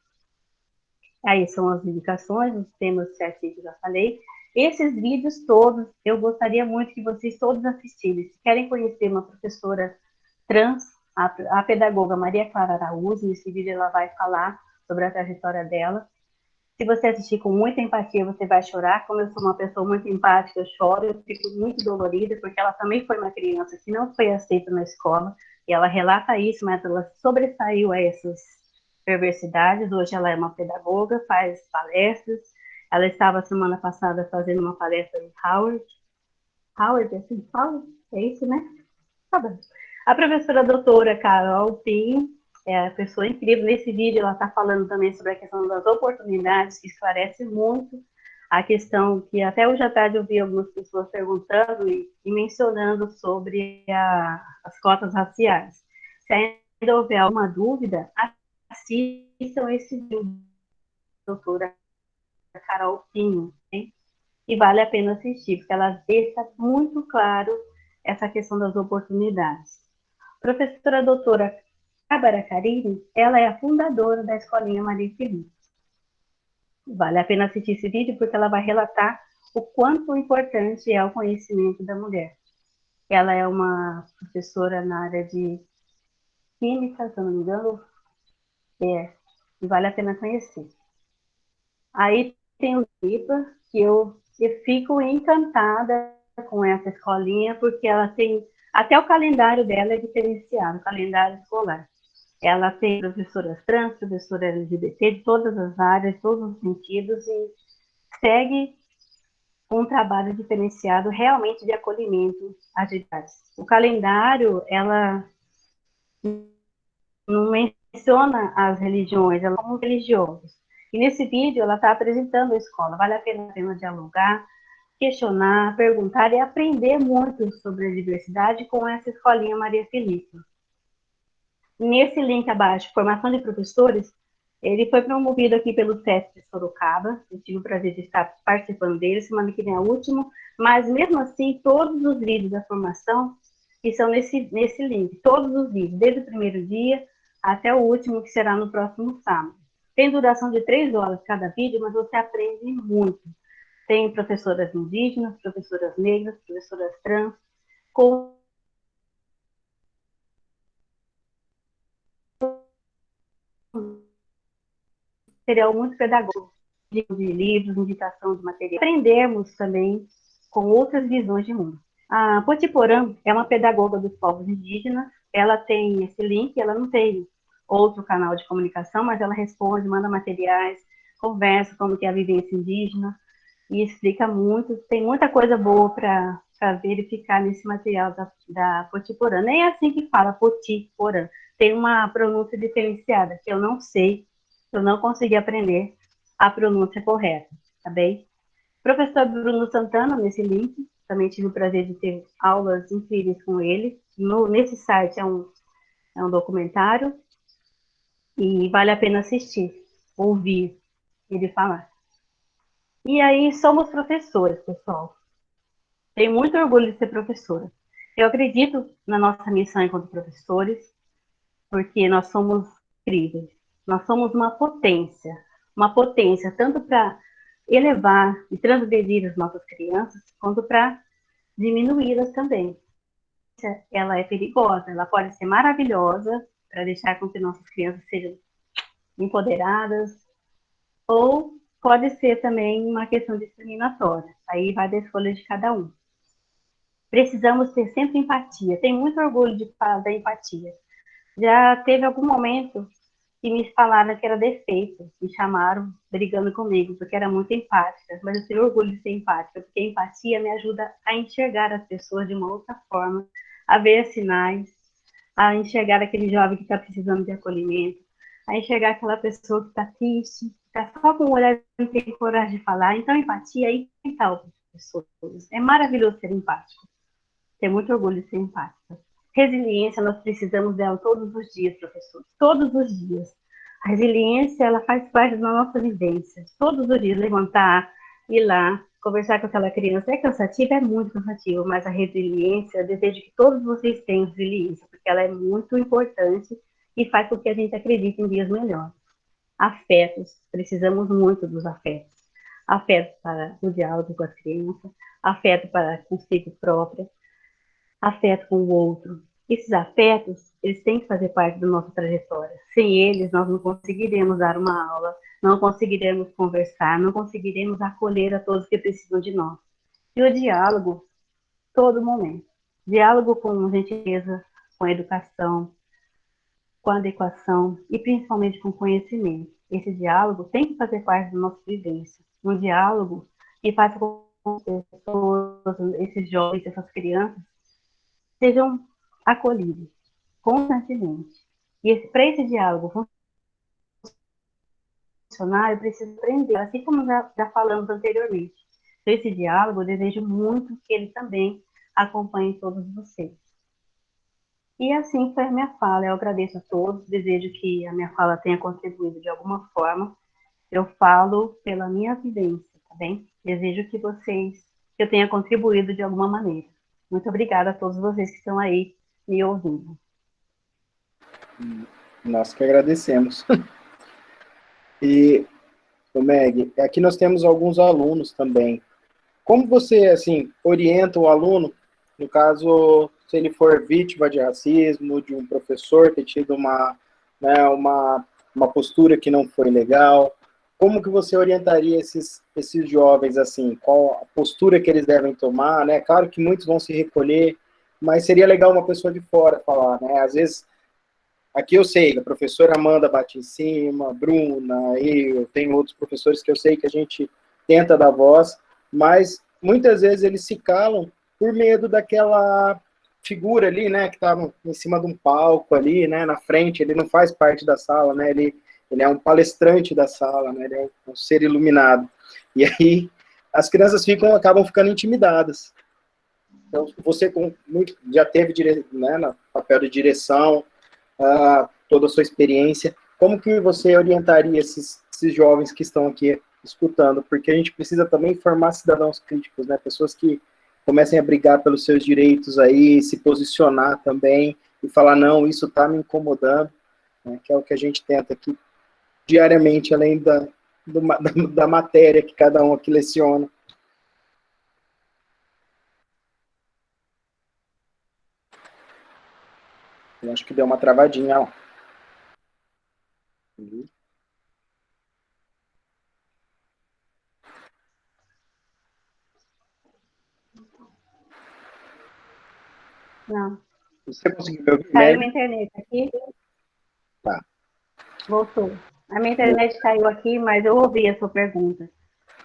Aí são as indicações, os temas certinhos que eu já falei. Esses vídeos todos, eu gostaria muito que vocês todos assistissem. Se querem conhecer uma professora trans, a pedagoga Maria Clara Araújo, nesse vídeo ela vai falar sobre a trajetória dela. Se você assistir com muita empatia, você vai chorar. Como eu sou uma pessoa muito empática, eu choro, eu fico muito dolorida, porque ela também foi uma criança que não foi aceita na escola, e ela relata isso, mas ela sobressaiu a essas perversidades. Hoje ela é uma pedagoga, faz palestras. Ela estava semana passada fazendo uma palestra em Howard. Howard, assim que fala? É isso, né? Tá bom. A professora doutora Carol Pinho é a pessoa incrível. Nesse vídeo ela está falando também sobre a questão das oportunidades, que esclarece muito a questão que até hoje à tarde eu vi algumas pessoas perguntando e mencionando sobre as cotas raciais. Se ainda houver alguma dúvida, assistam esse vídeo, doutora Carol Pinho, né? E vale a pena assistir, porque ela deixa muito claro essa questão das oportunidades. Professora doutora Bárbara Carini, ela é a fundadora da Escolinha Maria Felipe. Vale a pena assistir esse vídeo, porque ela vai relatar o quanto importante é o conhecimento da mulher. Ela é uma professora na área de química, se eu não me engano, e vale a pena conhecer. Aí tem o IPA, que eu fico encantada com essa escolinha, porque ela tem, até o calendário dela é diferenciado, o calendário escolar. Ela tem professoras trans, professora LGBT, de todas as áreas, todos os sentidos, e segue um trabalho diferenciado realmente de acolhimento às idades. O calendário, ela não menciona as religiões, ela como religiosos. E nesse vídeo ela está apresentando a escola. Vale a pena dialogar, questionar, perguntar e aprender muito sobre a diversidade com essa escolinha Maria Felipe. Nesse link abaixo, formação de professores, ele foi promovido aqui pelo CESP de Sorocaba. Eu tive o prazer de estar participando dele, semana que vem é o último, mas mesmo assim, todos os vídeos da formação estão nesse link, todos os vídeos, desde o primeiro dia até o último, que será no próximo sábado. Tem duração de 3 horas cada vídeo, mas você aprende muito. Tem professoras indígenas, professoras negras, professoras trans, com material muito pedagógico, de livros, indicação de material. Aprendemos também com outras visões de mundo. A Potiporã é uma pedagoga dos povos indígenas, ela tem esse link, ela não tem outro canal de comunicação, mas ela responde, manda materiais, conversa como que é a vivência indígena, e explica muito, tem muita coisa boa para verificar nesse material da Potiporã. Nem é assim que fala, Potiporã. Tem uma pronúncia diferenciada, que eu não sei, eu não consegui aprender a pronúncia correta, tá bem? Professor Bruno Santana, nesse link, também tive o prazer de ter aulas incríveis com ele. Nesse site é um documentário e vale a pena assistir, ouvir ele falar. E aí, somos professores, pessoal. Tenho muito orgulho de ser professora. Eu acredito na nossa missão enquanto professores, porque nós somos incríveis. Nós somos uma potência tanto para elevar e transgredir as nossas crianças, quanto para diminuí-las também. Ela é perigosa, ela pode ser maravilhosa para deixar com que nossas crianças sejam empoderadas, ou pode ser também uma questão discriminatória. Aí vai da escolha de cada um. Precisamos ter sempre empatia. Tenho muito orgulho de falar da empatia. Já teve algum momento que me falaram que era defeito, me chamaram brigando comigo, porque era muito empática, mas eu tenho orgulho de ser empática, porque a empatia me ajuda a enxergar as pessoas de uma outra forma, a ver sinais, a enxergar aquele jovem que está precisando de acolhimento, a enxergar aquela pessoa que está triste, que está só com o olhar e não tem coragem de falar. Então, empatia é enfrentar outras pessoas. É maravilhoso ser empático. Tenho muito orgulho de ser empática. Resiliência, nós precisamos dela todos os dias, professores. Todos os dias. A resiliência, ela faz parte da nossa vivência. Todos os dias, levantar, ir lá, conversar com aquela criança. É cansativo? É muito cansativo, mas a resiliência, eu desejo que todos vocês tenham resiliência, porque ela é muito importante e faz com que a gente acredite em dias melhores. Afetos, precisamos muito dos afetos. Afeto para o diálogo com as crianças, afeto para consigo própria, afeto com o outro. Esses afetos, eles têm que fazer parte da nossa trajetória. Sem eles, nós não conseguiremos dar uma aula, não conseguiremos conversar, não conseguiremos acolher a todos que precisam de nós. E o diálogo, todo momento. Diálogo com gentileza, com educação, com adequação e principalmente com conhecimento. Esse diálogo tem que fazer parte da nossa vivência. Um diálogo que faz com que as pessoas, esses jovens, essas crianças, sejam acolhidos constantemente. E para esse diálogo funcionar, eu preciso aprender, assim como já falamos anteriormente. Para esse diálogo, eu desejo muito que ele também acompanhe todos vocês. E assim foi a minha fala. Eu agradeço a todos, desejo que a minha fala tenha contribuído de alguma forma. Eu falo pela minha vivência, tá bem? Desejo que eu tenha contribuído de alguma maneira. Muito obrigada a todos vocês que estão aí me ouvindo. Nós que agradecemos. E, Meg, aqui nós temos alguns alunos também. Como você, assim, orienta o aluno, no caso, se ele for vítima de racismo, de um professor ter tido né, uma postura que não foi legal, como que você orientaria esses jovens, assim, qual a postura que eles devem tomar, né? Claro que muitos vão se recolher, mas seria legal uma pessoa de fora falar, né? Às vezes, aqui eu sei, a professora Amanda bate em cima, a Bruna, eu tenho outros professores que eu sei que a gente tenta dar voz, mas muitas vezes eles se calam por medo daquela figura ali, né, que está em cima de um palco ali, né, na frente, ele não faz parte da sala, né, ele é um palestrante da sala, né, ele é um ser iluminado. E aí as crianças acabam ficando intimidadas. Então, você já teve, né, no papel de direção, toda a sua experiência, como que você orientaria esses jovens que estão aqui escutando? Porque a gente precisa também formar cidadãos críticos, né? Pessoas que comecem a brigar pelos seus direitos aí, se posicionar também e falar, não, isso está me incomodando, né? Que é o que a gente tenta aqui diariamente, além da matéria que cada um aqui leciona. Eu acho que deu uma travadinha lá. Não. Você conseguiu me ouvir? Caiu minha internet aqui. Tá. Voltou. A minha internet caiu aqui, mas eu ouvi a sua pergunta.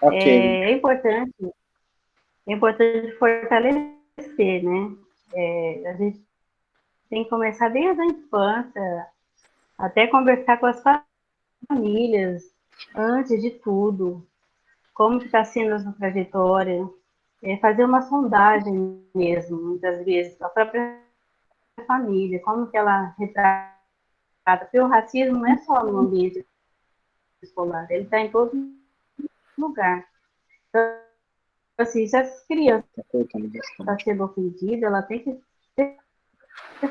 Ok. É importante fortalecer, né? A gente tem que começar desde a infância, até conversar com as famílias, antes de tudo, como que está sendo a sua trajetória, fazer uma sondagem mesmo, muitas vezes, a própria família, como que ela retrata, porque o racismo não é só no ambiente escolar, ele está em todo lugar. Então, assim, se as crianças estão sendo ofendidas, ela tem que ter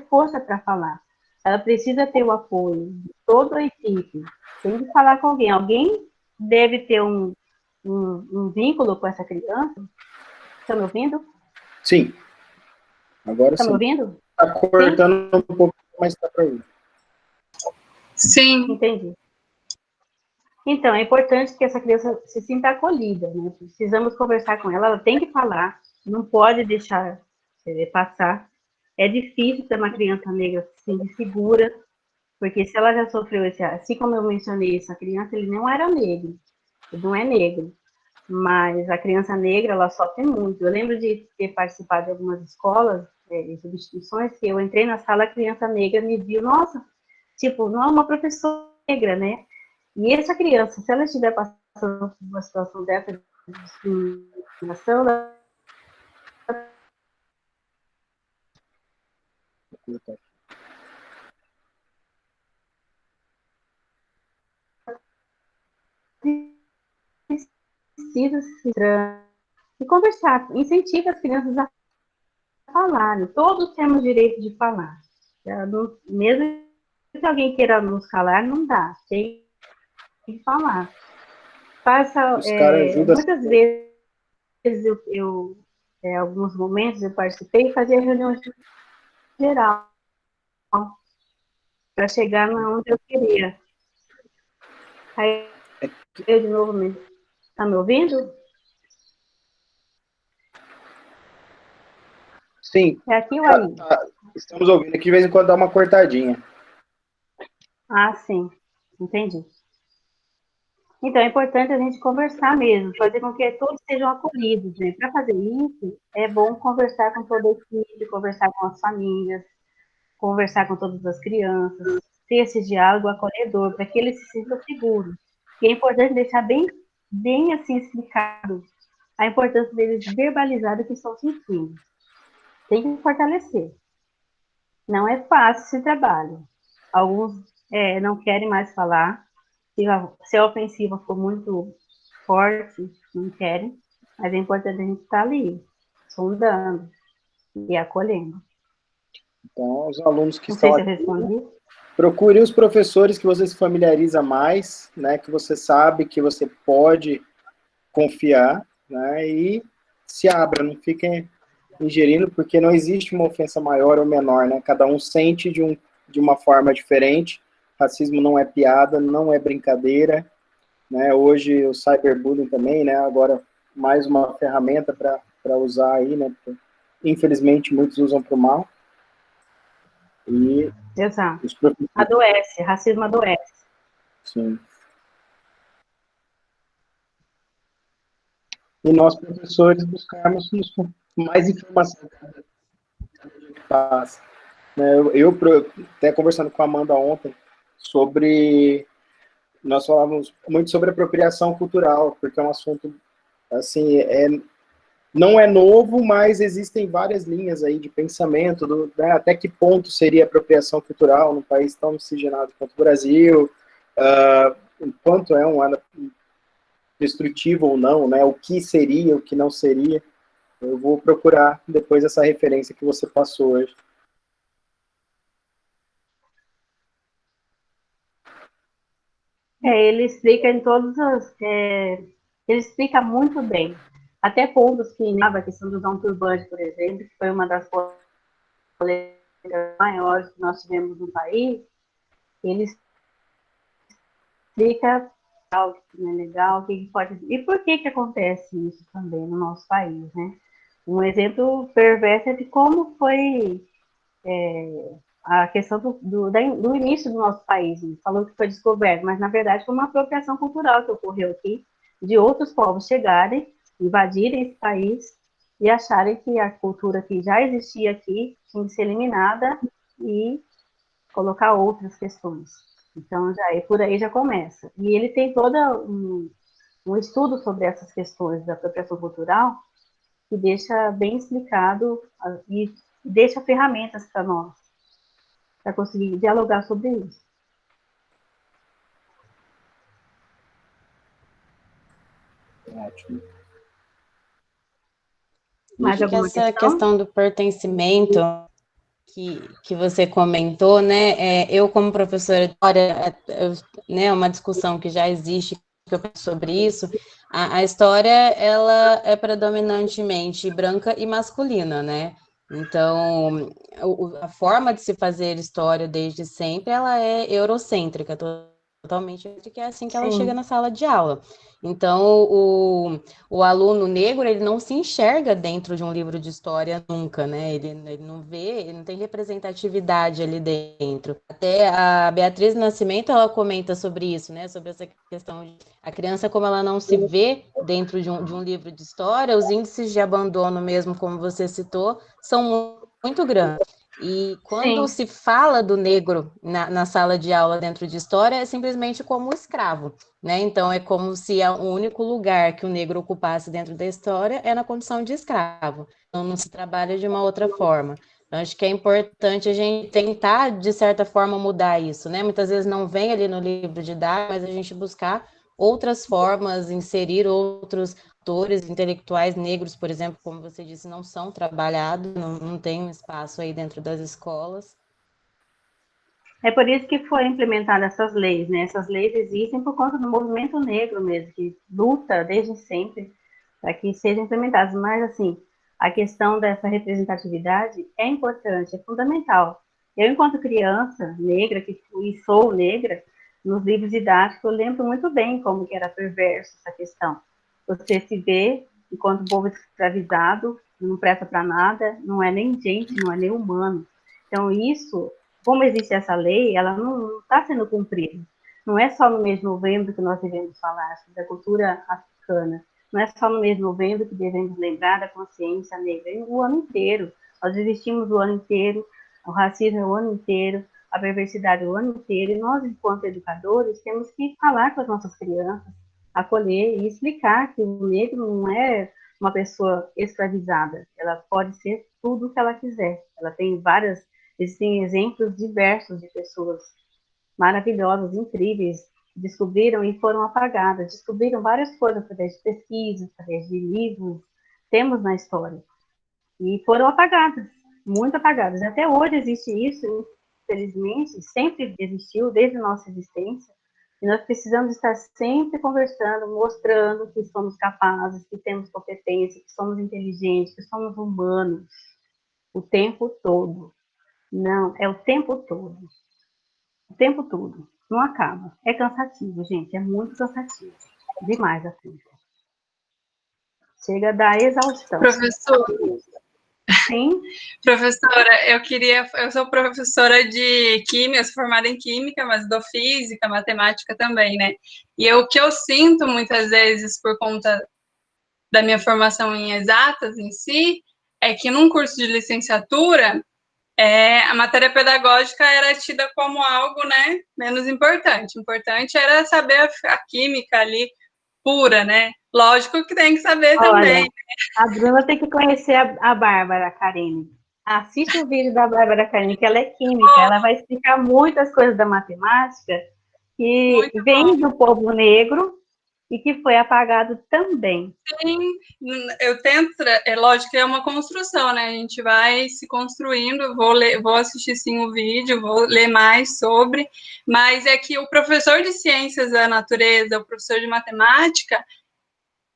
força para falar. Ela precisa ter o apoio de toda a equipe. Tem que falar com alguém. Alguém deve ter um vínculo com essa criança. Está me ouvindo? Sim. Agora Está me sim. ouvindo? Está cortando um pouco, mas está para ouvir. Sim. Entendi. Então, é importante que essa criança se sinta acolhida, né? Precisamos conversar com ela, ela tem que falar, não pode deixar passar. É difícil ter uma criança negra se sentir segura, porque se ela já sofreu esse, assim como eu mencionei, essa criança, ele não era negro, ele não é negro, mas a criança negra, ela sofre muito. Eu lembro de ter participado de algumas escolas, de substituições, que eu entrei na sala, a criança negra me viu, nossa, tipo, não é uma professora negra, né? E essa criança, se ela estiver passando por uma situação dessa de discriminação, ela precisa se e conversar, incentiva as crianças a falarem. Todos temos direito de falar. Mesmo que alguém queira nos calar, não dá. Tem que falar. Os caras ajudam. Muitas vezes alguns momentos eu participei e fazia reunião geral para chegar onde eu queria. Aí eu de novo me... Tá me ouvindo? Sim. É aqui ou aí? Estamos ouvindo aqui, de vez em quando dá uma cortadinha. Ah, sim. Entendi. Então, é importante a gente conversar mesmo, fazer com que todos sejam acolhidos, né? Para fazer isso, é bom conversar com toda a equipe, conversar com as famílias, conversar com todas as crianças, ter esse diálogo acolhedor, para que eles se sintam seguros. E é importante deixar bem assim explicado a importância deles verbalizar o que estão sentindo. Tem que fortalecer. Não é fácil esse trabalho. Alguns não querem mais falar. Se a ofensiva for muito forte, não querem. Mas é importante a gente estar ali, sondando e acolhendo. Então, os alunos que Não sei estão se eu aqui, respondi. procure os professores que você se familiariza mais, né, que você sabe que você pode confiar, né, e se abra, não fiquem ingerindo, porque não existe uma ofensa maior ou menor, né, cada um sente de uma forma diferente, racismo não é piada, não é brincadeira, né, hoje o cyberbullying também, né, agora mais uma ferramenta para usar aí, né, porque, infelizmente muitos usam para o mal, e Exato. os professores... Adoece, racismo adoece. Sim. E nós, professores, buscarmos mais informação cada dia que passa. Eu até conversando com a Amanda ontem sobre... Nós falávamos muito sobre apropriação cultural, porque é um assunto, assim, não é novo, mas existem várias linhas aí de pensamento, né, até que ponto seria apropriação cultural num país tão miscigenado quanto o Brasil, quanto é um destrutivo ou não, né, o que seria, o que não seria. Eu vou procurar depois essa referência que você passou hoje. Ele explica em todos os... ele explica muito bem. Até pontos que, a questão do usar um turbante, por exemplo, que foi uma das polêmicas maiores que nós tivemos no país, ele explica algo que não é legal, o que pode... E por que acontece isso também no nosso país, né? Um exemplo perverso é de como foi a questão do início do nosso país. Ele falou que foi descoberto, mas na verdade foi uma apropriação cultural que ocorreu aqui, de outros povos chegarem, invadirem esse país e acharem que a cultura que já existia aqui tinha que ser eliminada e colocar outras questões. Então, por aí já começa. E ele tem todo um estudo sobre essas questões da apropriação cultural que deixa bem explicado e deixa ferramentas para nós, para conseguir dialogar sobre isso. Ótimo. Acho que essa questão do pertencimento que você comentou, né? Eu, como professora de história, né, uma discussão que já existe sobre isso. A história, ela é predominantemente branca e masculina, né? Então, a forma de se fazer história desde sempre, ela é eurocêntrica, totalmente, que é assim que ela chega na sala de aula. Então, o aluno negro, ele não se enxerga dentro de um livro de história nunca, né? Ele não vê, ele não tem representatividade ali dentro. Até a Beatriz Nascimento, ela comenta sobre isso, né? Sobre essa questão de a criança, como ela não se vê dentro de um livro de história, os índices de abandono mesmo, como você citou, são muito grandes. E quando se fala do negro na sala de aula dentro de história, é simplesmente como escravo, né? Então, é como se o único lugar que o negro ocupasse dentro da história é na condição de escravo. Então, não se trabalha de uma outra forma. Então, acho que é importante a gente tentar, de certa forma, mudar isso, né? Muitas vezes não vem ali no livro didático, mas a gente buscar outras formas, inserir outros autores intelectuais negros, por exemplo, como você disse, não são trabalhados, não tem um espaço aí dentro das escolas. É por isso que foi implementada essas leis, né? Essas leis existem por conta do movimento negro mesmo, que luta desde sempre para que sejam implementadas. Mas, assim, a questão dessa representatividade é importante, é fundamental. Eu, enquanto criança negra, que fui e sou negra, nos livros didáticos, eu lembro muito bem como que era perverso essa questão. Você se vê enquanto povo escravizado, não presta para nada, não é nem gente, não é nem humano. Então, isso, como existe essa lei, ela não está sendo cumprida. Não é só no mês de novembro que nós devemos falar da cultura africana. Não é só no mês de novembro que devemos lembrar da consciência negra. É o ano inteiro. Nós existimos o ano inteiro, o racismo é o ano inteiro, a perversidade é o ano inteiro. E nós, enquanto educadores, temos que falar com as nossas crianças, acolher e explicar que o negro não é uma pessoa escravizada. Ela pode ser tudo o que ela quiser. Ela tem existem exemplos diversos de pessoas maravilhosas, incríveis, que descobriram e foram apagadas. Descobriram várias coisas através de pesquisas, através de livros, temos na história. E foram apagadas, muito apagadas. Até hoje existe isso, infelizmente, sempre existiu, desde a nossa existência. E nós precisamos estar sempre conversando, mostrando que somos capazes, que temos competência, que somos inteligentes, que somos humanos, o tempo todo. Não, é o tempo todo. O tempo todo. Não acaba. É cansativo, gente. É muito cansativo. Demais, assim. Chega da exaustão. Professor. Sim. Professora, eu sou professora de química, sou formada em química, mas dou física, matemática também, né? E o que eu sinto muitas vezes por conta da minha formação em exatas em si, é que num curso de licenciatura, a matéria pedagógica era tida como algo, né, menos importante. O importante era saber a química ali pura, né? Lógico que tem que saber também. Olha, a Bruna tem que conhecer a Bárbara Karine. Assiste o vídeo da Bárbara Karine, que ela é química. Ela vai explicar muitas coisas da matemática que vem do povo negro e que foi apagado também. Sim, eu tento, é lógico que é uma construção, né? A gente vai se construindo, vou assistir sim o vídeo, vou ler mais sobre, mas é que o professor de ciências da natureza, o professor de matemática,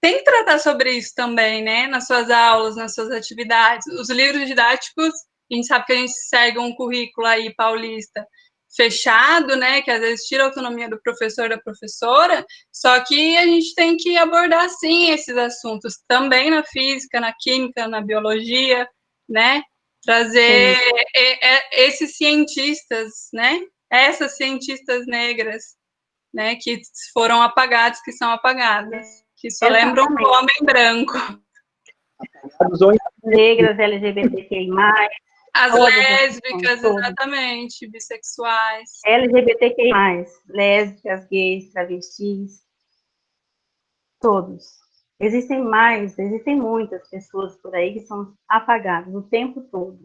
tem que tratar sobre isso também, né? Nas suas aulas, nas suas atividades. Os livros didáticos, a gente sabe que a gente segue um currículo aí paulista fechado, né, que às vezes tira a autonomia do professor da professora, só que a gente tem que abordar, sim, esses assuntos, também na física, na química, na biologia, né, trazer esses cientistas, né? Essas cientistas negras, né? Que foram apagadas, que são apagadas, que só lembram o homem branco. Negras, LGBTQI+, as lésbicas, exatamente, bissexuais. LGBTQI+, lésbicas, gays, travestis, todos. Existem muitas pessoas por aí que são apagadas o tempo todo.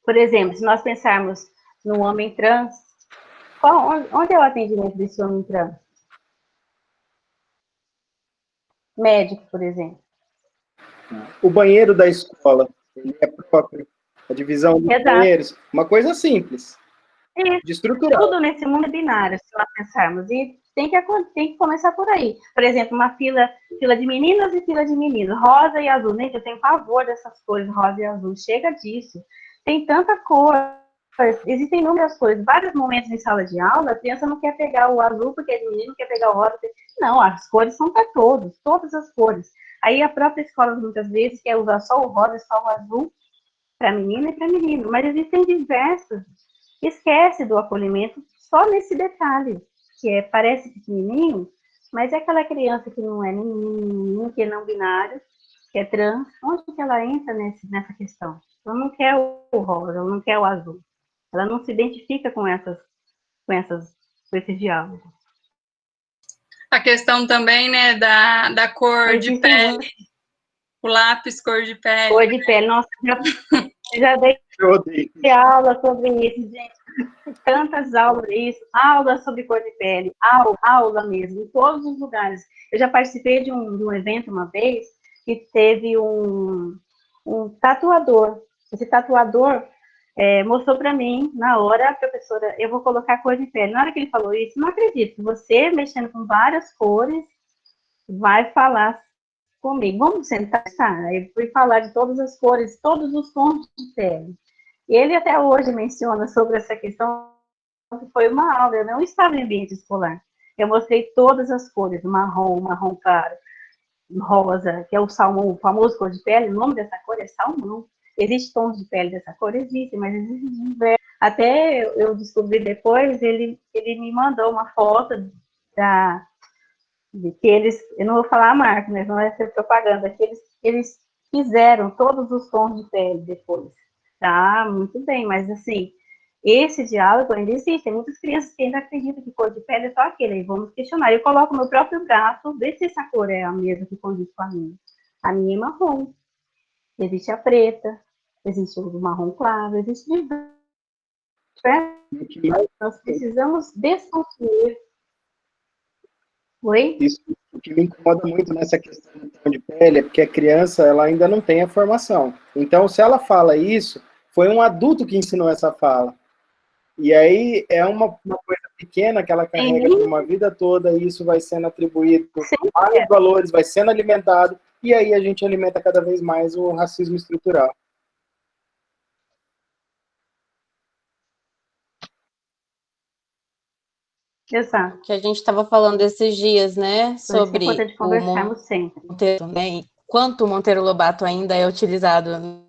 Por exemplo, se nós pensarmos no homem trans, onde é o atendimento desse homem trans? Médico, por exemplo. O banheiro da escola, ele é próprio. A divisão dos banheiros, uma coisa simples. De estrutural. Tudo nesse mundo é binário, se nós pensarmos. E tem que começar por aí. Por exemplo, uma fila de meninas e fila de meninos, rosa e azul. Gente, eu tenho pavor dessas cores, rosa e azul. Chega disso. Tem tanta cor. Existem inúmeras cores. Vários momentos em sala de aula, a criança não quer pegar o azul porque é de menino, não quer pegar o rosa. Não, as cores são para todos, todas as cores. Aí a própria escola, muitas vezes, quer usar só o rosa e só o azul para menina e para menino. Mas existem diversos. Esquece do acolhimento só nesse detalhe, que parece pequenininho, mas é aquela criança que não é menino, que é não binário, que é trans, onde que ela entra nessa questão? Ela não quer o rosa, ela não quer o azul. Ela não se identifica com esse diálogo. A questão também, né, da cor de pele. O lápis cor de pele. Cor de pele. Nossa, já dei aula sobre isso, gente. Tantas aulas isso, aulas sobre cor de pele, aula mesmo, em todos os lugares. Eu já participei de um evento uma vez que teve um tatuador. Esse tatuador mostrou para mim, na hora, professora, eu vou colocar cor de pele. Na hora que ele falou isso, não acredito, você mexendo com várias cores vai falar comigo. Vamos sentar? Aí fui falar de todas as cores, todos os tons de pele. E ele até hoje menciona sobre essa questão, que foi uma aula, eu não estava em ambiente escolar. Eu mostrei todas as cores, marrom claro, rosa, que é o salmão, o famoso cor de pele, o nome dessa cor é salmão. Existem tons de pele dessa cor? Existem, mas existem diversos. Até eu descobri depois, ele me mandou uma foto de que eu não vou falar a marca, mas não vai ser propaganda, que eles fizeram todos os tons de pele depois. Tá, muito bem, mas assim, esse diálogo ainda existe. Tem muitas crianças que ainda acreditam que cor de pele é só aquele, aí vamos questionar. Eu coloco meu próprio braço, vê se essa cor é a mesma que condiz com a minha. A minha é marrom. Existe a preta, existe o marrom claro, existe diversos. Nós precisamos desconstruir. Oi? Isso, o que me incomoda muito nessa questão do tom de pele é porque a criança ela ainda não tem a formação. Então, se ela fala isso, foi um adulto que ensinou essa fala. E aí é uma coisa pequena que ela carrega por uma vida toda e isso vai sendo atribuído vários valores, vai sendo alimentado, e aí a gente alimenta cada vez mais o racismo estrutural. Exato. Que a gente estava falando esses dias, né, sobre o Monteiro, né, quanto o Monteiro Lobato ainda é utilizado na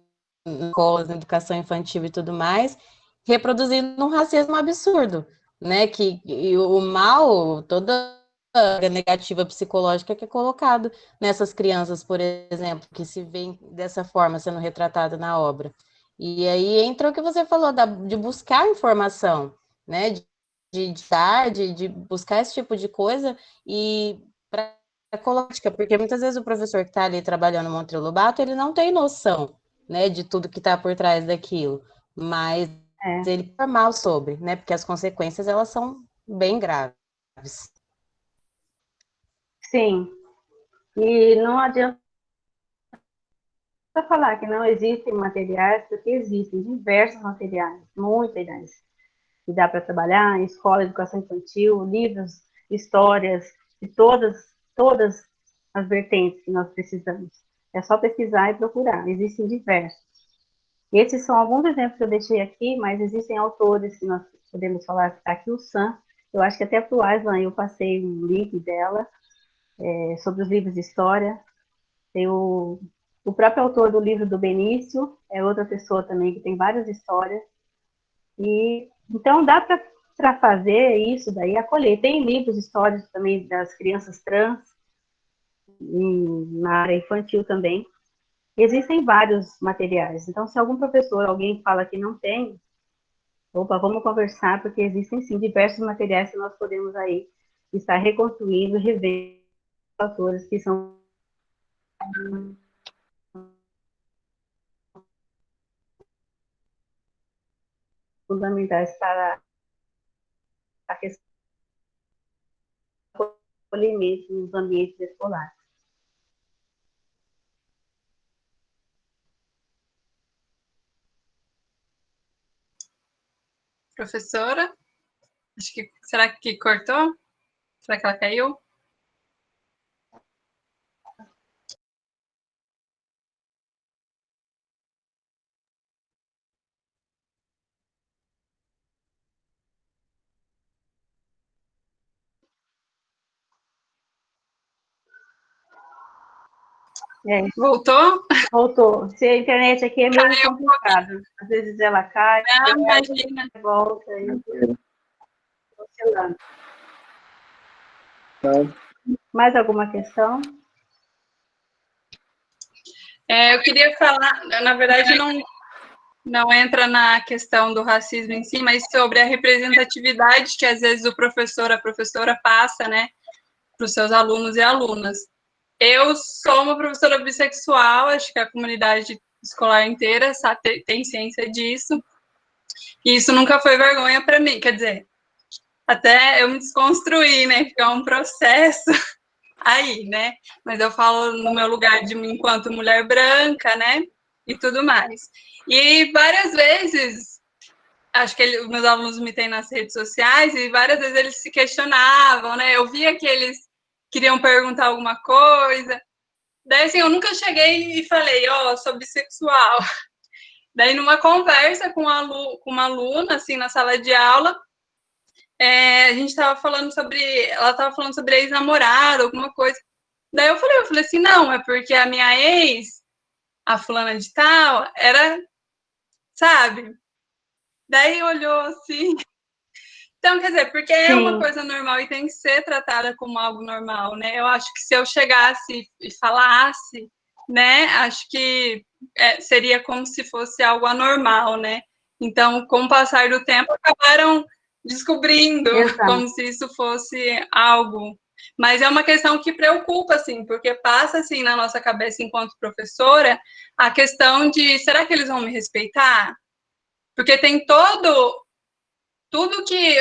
escola, na educação infantil e tudo mais, reproduzindo um racismo absurdo, né, que o mal, toda a negativa psicológica que é colocado nessas crianças, por exemplo, que se veem dessa forma sendo retratada na obra. E aí entra o que você falou, de buscar informação, né, de buscar esse tipo de coisa e para colocar, porque muitas vezes o professor que está ali trabalhando no Monteiro Lobato, ele não tem noção, né, de tudo que está por trás daquilo, mas ele é formal sobre, né, porque as consequências, elas são bem graves. Sim, e não adianta falar que não existem materiais, porque existem diversos materiais, muitos materiais, que dá para trabalhar em escola, educação infantil, livros, histórias, de todas as vertentes que nós precisamos. É só pesquisar e procurar, existem diversos. Esses são alguns exemplos que eu deixei aqui, mas existem autores que nós podemos falar, está aqui o Sam, eu acho que até para o Aslan eu passei um link dela, sobre os livros de história, tem o O próprio autor do livro do Benício é outra pessoa também que tem várias histórias. E então dá para fazer isso daí, acolher. Tem livros históricos também das crianças trans, na área infantil também. Existem vários materiais. Então, se algum professor, alguém fala que não tem, opa, vamos conversar, porque existem sim diversos materiais que nós podemos aí estar reconstruindo, rever autores que são fundamentais para a questão do acolhimento nos ambientes escolares. Professora? Será que cortou? Será que ela caiu? Voltou? Voltou. Se a internet aqui é meio complicada. Às vezes ela cai, imagina. Volta e funcionando. Não. Mais alguma questão? Eu queria falar, na verdade, não entra na questão do racismo em si, mas sobre a representatividade que às vezes a professora passa, né, para os seus alunos e alunas. Eu sou uma professora bissexual, acho que a comunidade escolar inteira tem ciência disso, e isso nunca foi vergonha para mim, quer dizer, até eu me desconstruir, né, que é um processo aí, né, mas eu falo no meu lugar de mim enquanto mulher branca, né, e tudo mais. E várias vezes, acho que os meus alunos me têm nas redes sociais, e várias vezes eles se questionavam, né, eu via que eles queriam perguntar alguma coisa, daí assim, eu nunca cheguei e falei, sou bissexual. Daí numa conversa com uma aluna, assim, na sala de aula, a gente estava falando ela estava falando sobre ex-namorado, alguma coisa. Daí eu falei assim, não, é porque a minha ex, a fulana de tal, era, sabe? Daí olhou assim. Então, quer dizer, porque é uma coisa normal e tem que ser tratada como algo normal, né? Eu acho que se eu chegasse e falasse, né, acho que seria como se fosse algo anormal, né? Então, com o passar do tempo, acabaram descobrindo como se isso fosse algo. Mas é uma questão que preocupa, assim, porque passa, assim, na nossa cabeça, enquanto professora, a questão de, será que eles vão me respeitar? Porque tem tudo que,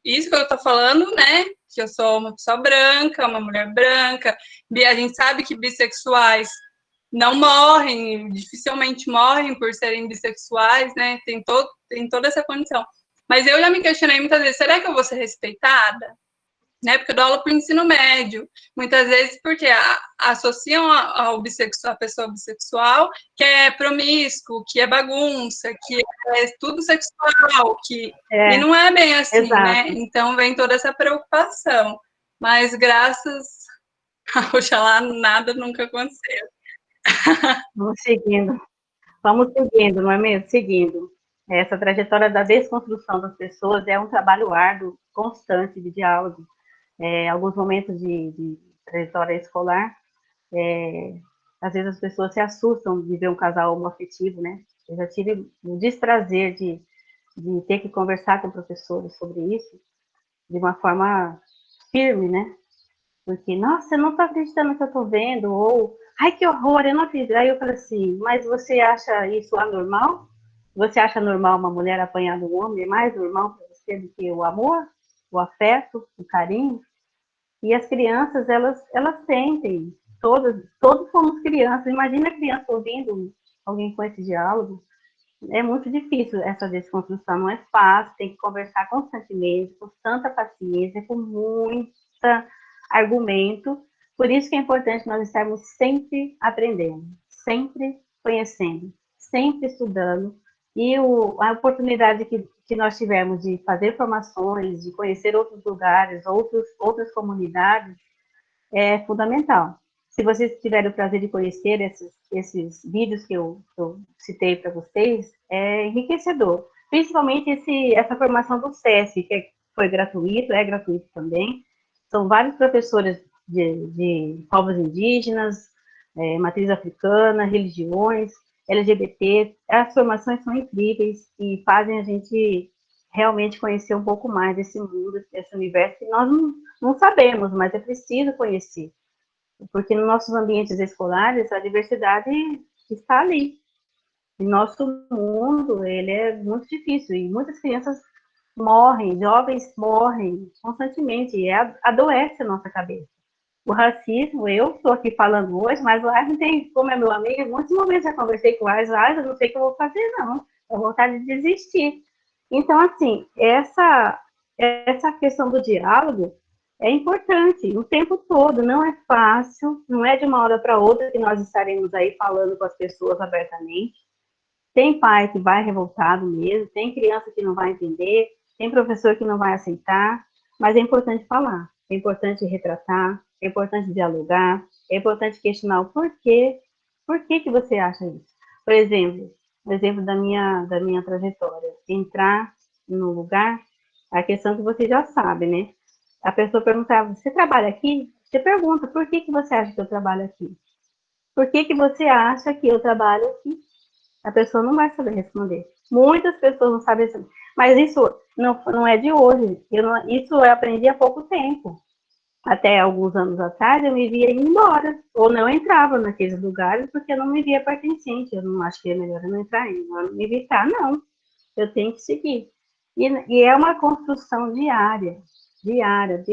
isso que eu tô falando, né, que eu sou uma pessoa branca, uma mulher branca, a gente sabe que bissexuais não morrem, dificilmente morrem por serem bissexuais, né, tem toda essa condição. Mas eu já me questionei muitas vezes, será que eu vou ser respeitada? Né, porque eu dou aula para o ensino médio, muitas vezes porque associam a pessoa bissexual que é promíscuo, que é bagunça, que é tudo sexual, e não é bem assim, né? Então vem toda essa preocupação, mas graças a Oxalá nada nunca aconteceu. Vamos seguindo, não é mesmo? Seguindo. Essa trajetória da desconstrução das pessoas é um trabalho árduo, constante de diálogo. Alguns momentos de trajetória escolar, às vezes as pessoas se assustam de ver um casal homoafetivo, né? Eu já tive o desprazer de ter que conversar com professores sobre isso de uma forma firme, né? Porque, nossa, você não está acreditando no que eu estou vendo, ou, ai, que horror, eu não acredito. Aí eu falei assim, mas você acha isso anormal? Você acha normal uma mulher apanhar um homem? É mais normal para você do que o amor, o afeto, o carinho? E as crianças, elas sentem, todos somos crianças. Imagina a criança ouvindo alguém com esse diálogo. É muito difícil essa desconstrução, não é fácil, tem que conversar constantemente, com tanta paciência, com muita argumento. Por isso que é importante nós estarmos sempre aprendendo, sempre conhecendo, sempre estudando. E a oportunidade que nós tivemos de fazer formações, de conhecer outros lugares, outras comunidades, é fundamental. Se vocês tiverem o prazer de conhecer esses vídeos que eu citei para vocês, é enriquecedor. Principalmente essa formação do SESC, que foi gratuito, é gratuito também. São vários professores de povos indígenas, matriz africana, religiões, LGBT. As formações são incríveis e fazem a gente realmente conhecer um pouco mais desse mundo, desse universo que nós não sabemos, mas é preciso conhecer. Porque nos nossos ambientes escolares, a diversidade está ali. E nosso mundo, ele é muito difícil. E muitas crianças morrem, jovens morrem constantemente. E adoece a nossa cabeça. O racismo, eu estou aqui falando hoje, mas o Ais tem, como é meu amigo, em muitos momentos já conversei com o Ais, eu não sei o que eu vou fazer, não. Tenho vontade de desistir. Então, assim, essa questão do diálogo é importante o tempo todo, não é fácil, não é de uma hora para outra que nós estaremos aí falando com as pessoas abertamente. Tem pai que vai revoltado mesmo, tem criança que não vai entender, tem professor que não vai aceitar, mas é importante falar, é importante retratar, é importante dialogar, é importante questionar o porquê. Por que você acha isso? Por exemplo, o exemplo da minha trajetória, entrar no lugar, a questão que você já sabe, né? A pessoa perguntava, você trabalha aqui? Você pergunta, por que você acha que eu trabalho aqui? Por que você acha que eu trabalho aqui? A pessoa não vai saber responder. Muitas pessoas não sabem responder. Mas isso não é de hoje. Isso eu aprendi há pouco tempo. Até alguns anos atrás, eu me via indo embora. Ou não entrava naqueles lugares porque eu não me via pertencente. Eu não acho que é melhor eu não entrar ainda. Não me evitar, não. Eu tenho que seguir. E é uma construção diária. Diária.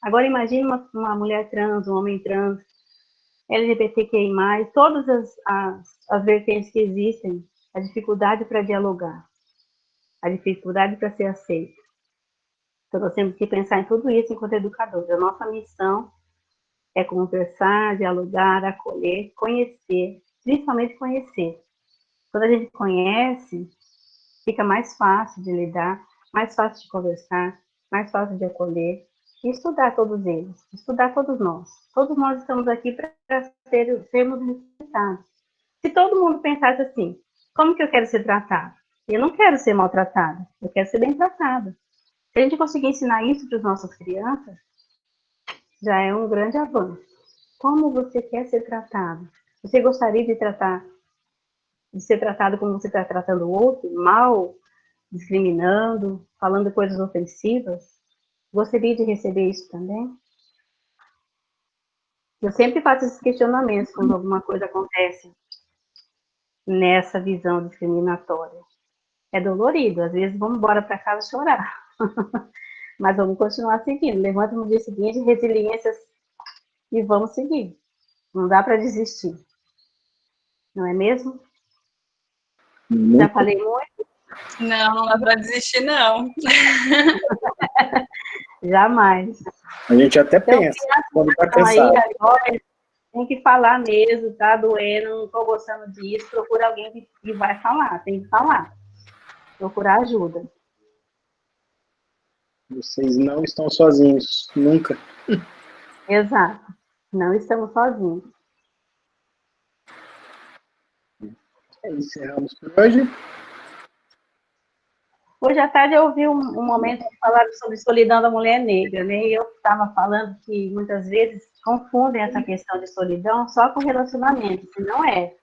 Agora, imagine uma mulher trans, um homem trans, LGBTQI+, todas as vertentes que existem, a dificuldade para dialogar, a dificuldade para ser aceito. Então, nós temos que pensar em tudo isso enquanto educadores. A nossa missão é conversar, dialogar, acolher, conhecer, principalmente conhecer. Quando a gente conhece, fica mais fácil de lidar, mais fácil de conversar, mais fácil de acolher e estudar todos eles, estudar todos nós. Todos nós estamos aqui para sermos respeitados. Se todo mundo pensasse assim, como que eu quero ser tratado? Eu não quero ser maltratada, eu quero ser bem tratada. Se a gente conseguir ensinar isso para as nossas crianças, já é um grande avanço. Como você quer ser tratado? Você gostaria de ser tratado como você está tratando o outro, mal, discriminando, falando coisas ofensivas? Gostaria de receber isso também? Eu sempre faço esses questionamentos quando alguma coisa acontece nessa visão discriminatória. É dolorido, às vezes vamos embora para casa chorar, mas vamos continuar seguindo. Levanta no dia seguinte, resiliências e vamos seguir. Não dá para desistir, não é mesmo? Muito. Já falei muito? Não dá para desistir, não. Jamais. A gente até pensa, quando está cansado. Aí, agora, tem que falar mesmo, tá doendo, não estou gostando disso, procura alguém que vai falar, tem que falar. Procurar ajuda. Vocês não estão sozinhos, nunca. Exato. Não estamos sozinhos. Encerramos por hoje. Hoje à tarde eu ouvi um momento que falaram sobre solidão da mulher negra, né? E eu estava falando que muitas vezes confundem essa questão de solidão só com relacionamento, que não é.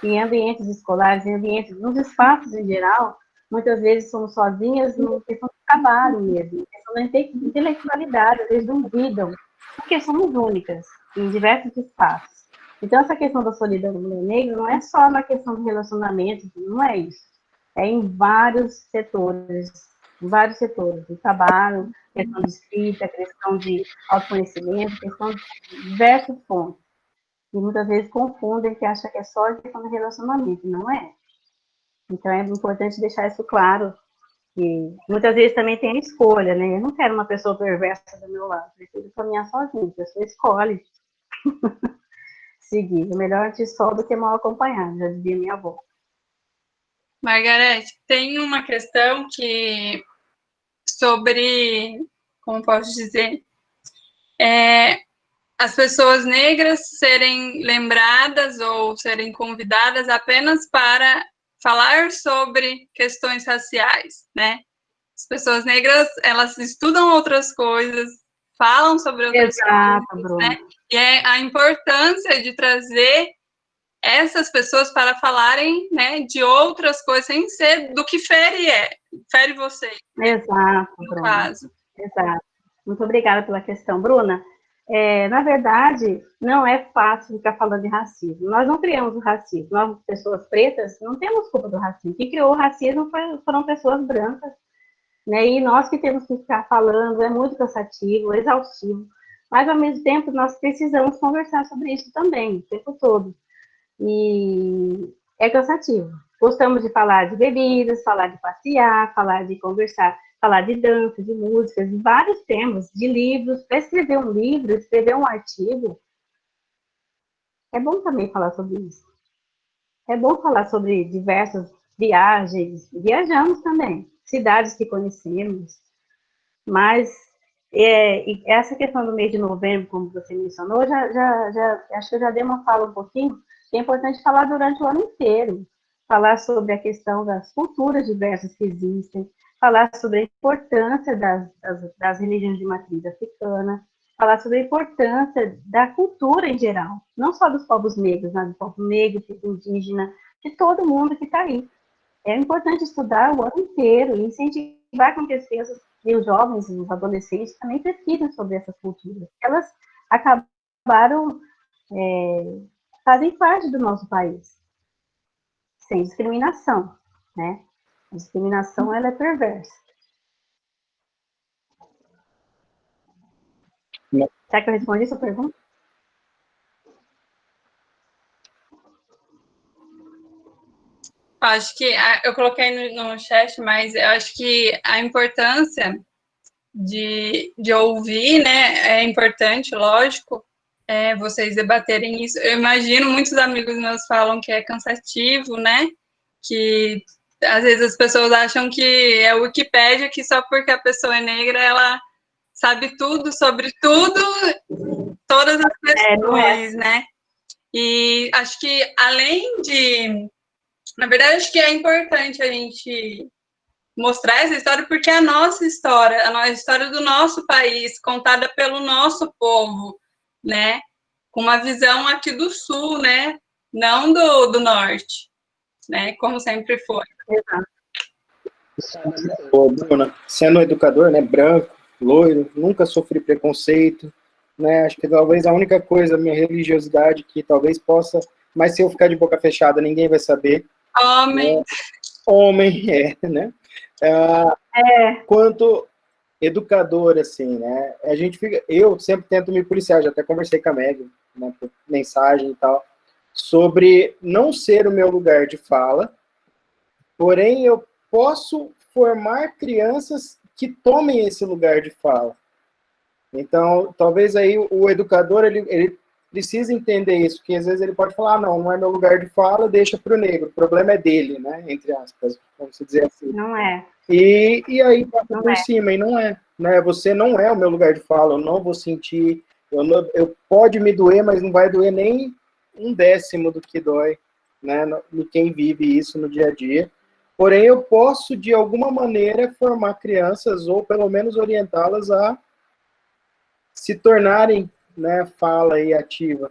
Em ambientes escolares, em ambientes, nos espaços em geral, muitas vezes somos sozinhas no questão do trabalho mesmo, questão da intelectualidade, às vezes duvidam, porque somos únicas em diversos espaços. Então, essa questão da solidão da mulher negra não é só na questão do relacionamento, não é isso. É em vários setores, do trabalho, questão de escrita, questão de autoconhecimento, questão de diversos pontos. E muitas vezes confundem que acham que é só questão de relacionamento, não é. Então é importante deixar isso claro, que muitas vezes também tem a escolha, né? Eu não quero uma pessoa perversa do meu lado, preciso caminhar sozinho, a pessoa escolhe seguir. É melhor antes só do que mal acompanhado, já dizia minha avó. Margarete, tem uma questão que sobre, como posso dizer, as pessoas negras serem lembradas ou serem convidadas apenas para falar sobre questões raciais, né? As pessoas negras, elas estudam outras coisas, falam sobre outras coisas, né? E é a importância de trazer essas pessoas para falarem, né, de outras coisas, sem ser do que fere você. Exato, no Bruna. caso. Exato. Muito obrigada pela questão, Bruna. Na verdade, não é fácil ficar falando de racismo. Nós não criamos o racismo. Nós, pessoas pretas, não temos culpa do racismo. Quem criou o racismo foram pessoas brancas, né? E nós que temos que ficar falando, é muito cansativo, exaustivo. Mas, ao mesmo tempo, nós precisamos conversar sobre isso também, o tempo todo. E é cansativo. Gostamos de falar de bebidas, falar de passear, falar de conversar, falar de dança, de músicas, de vários temas, de livros. Para escrever um livro, escrever um artigo, é bom também falar sobre isso. É bom falar sobre diversas viagens. Viajamos também, cidades que conhecemos. Mas essa questão do mês de novembro, como você mencionou, acho que eu já dei uma fala um pouquinho. É importante falar durante o ano inteiro, falar sobre a questão das culturas diversas que existem, falar sobre a importância das religiões de matriz africana, falar sobre a importância da cultura em geral, não só dos povos negros, mas do povo negro, indígena, de todo mundo que está aí. É importante estudar o ano inteiro e incentivar com que as crianças e os jovens e os adolescentes também pesquisem sobre essas culturas. Elas acabaram fazem parte do nosso país, sem discriminação, né? A discriminação, ela é perversa. Não. Será que eu respondi a sua pergunta? Acho que eu coloquei no chat, mas eu acho que a importância de ouvir, né, é importante, lógico, vocês debaterem isso. Eu imagino, muitos amigos meus falam que é cansativo, né, que às vezes as pessoas acham que é o Wikipédia, que só porque a pessoa é negra, ela sabe tudo sobre tudo, todas as questões, né, e acho que além de... Na verdade, acho que é importante a gente mostrar essa história, porque é a nossa história, a história do nosso país, contada pelo nosso povo, né? Com uma visão aqui do Sul, né? Não do Norte, né? Como sempre foi. Ô, Bruna, sendo educador, né, branco, loiro, nunca sofri preconceito, né, acho que talvez a única coisa, a minha religiosidade, que talvez possa, mas se eu ficar de boca fechada, ninguém vai saber. Homem. Né? Homem, né? Quanto educador, assim, né, a gente fica, eu sempre tento me policiar, já até conversei com a Meg, né, por mensagem e tal, sobre não ser o meu lugar de fala, porém eu posso formar crianças que tomem esse lugar de fala. Então, talvez aí o educador, ele precisa entender isso, que às vezes ele pode falar, não é meu lugar de fala, deixa para o negro, o problema é dele, né, entre aspas, vamos dizer assim. Não é. E aí passa por cima, e não é, né, você não é o meu lugar de fala, eu não vou sentir, eu pode me doer, mas não vai doer nem 1/10 do que dói, né, em quem vive isso no dia a dia. Porém, eu posso, de alguma maneira, formar crianças, ou pelo menos orientá-las a se tornarem, né, fala aí ativa.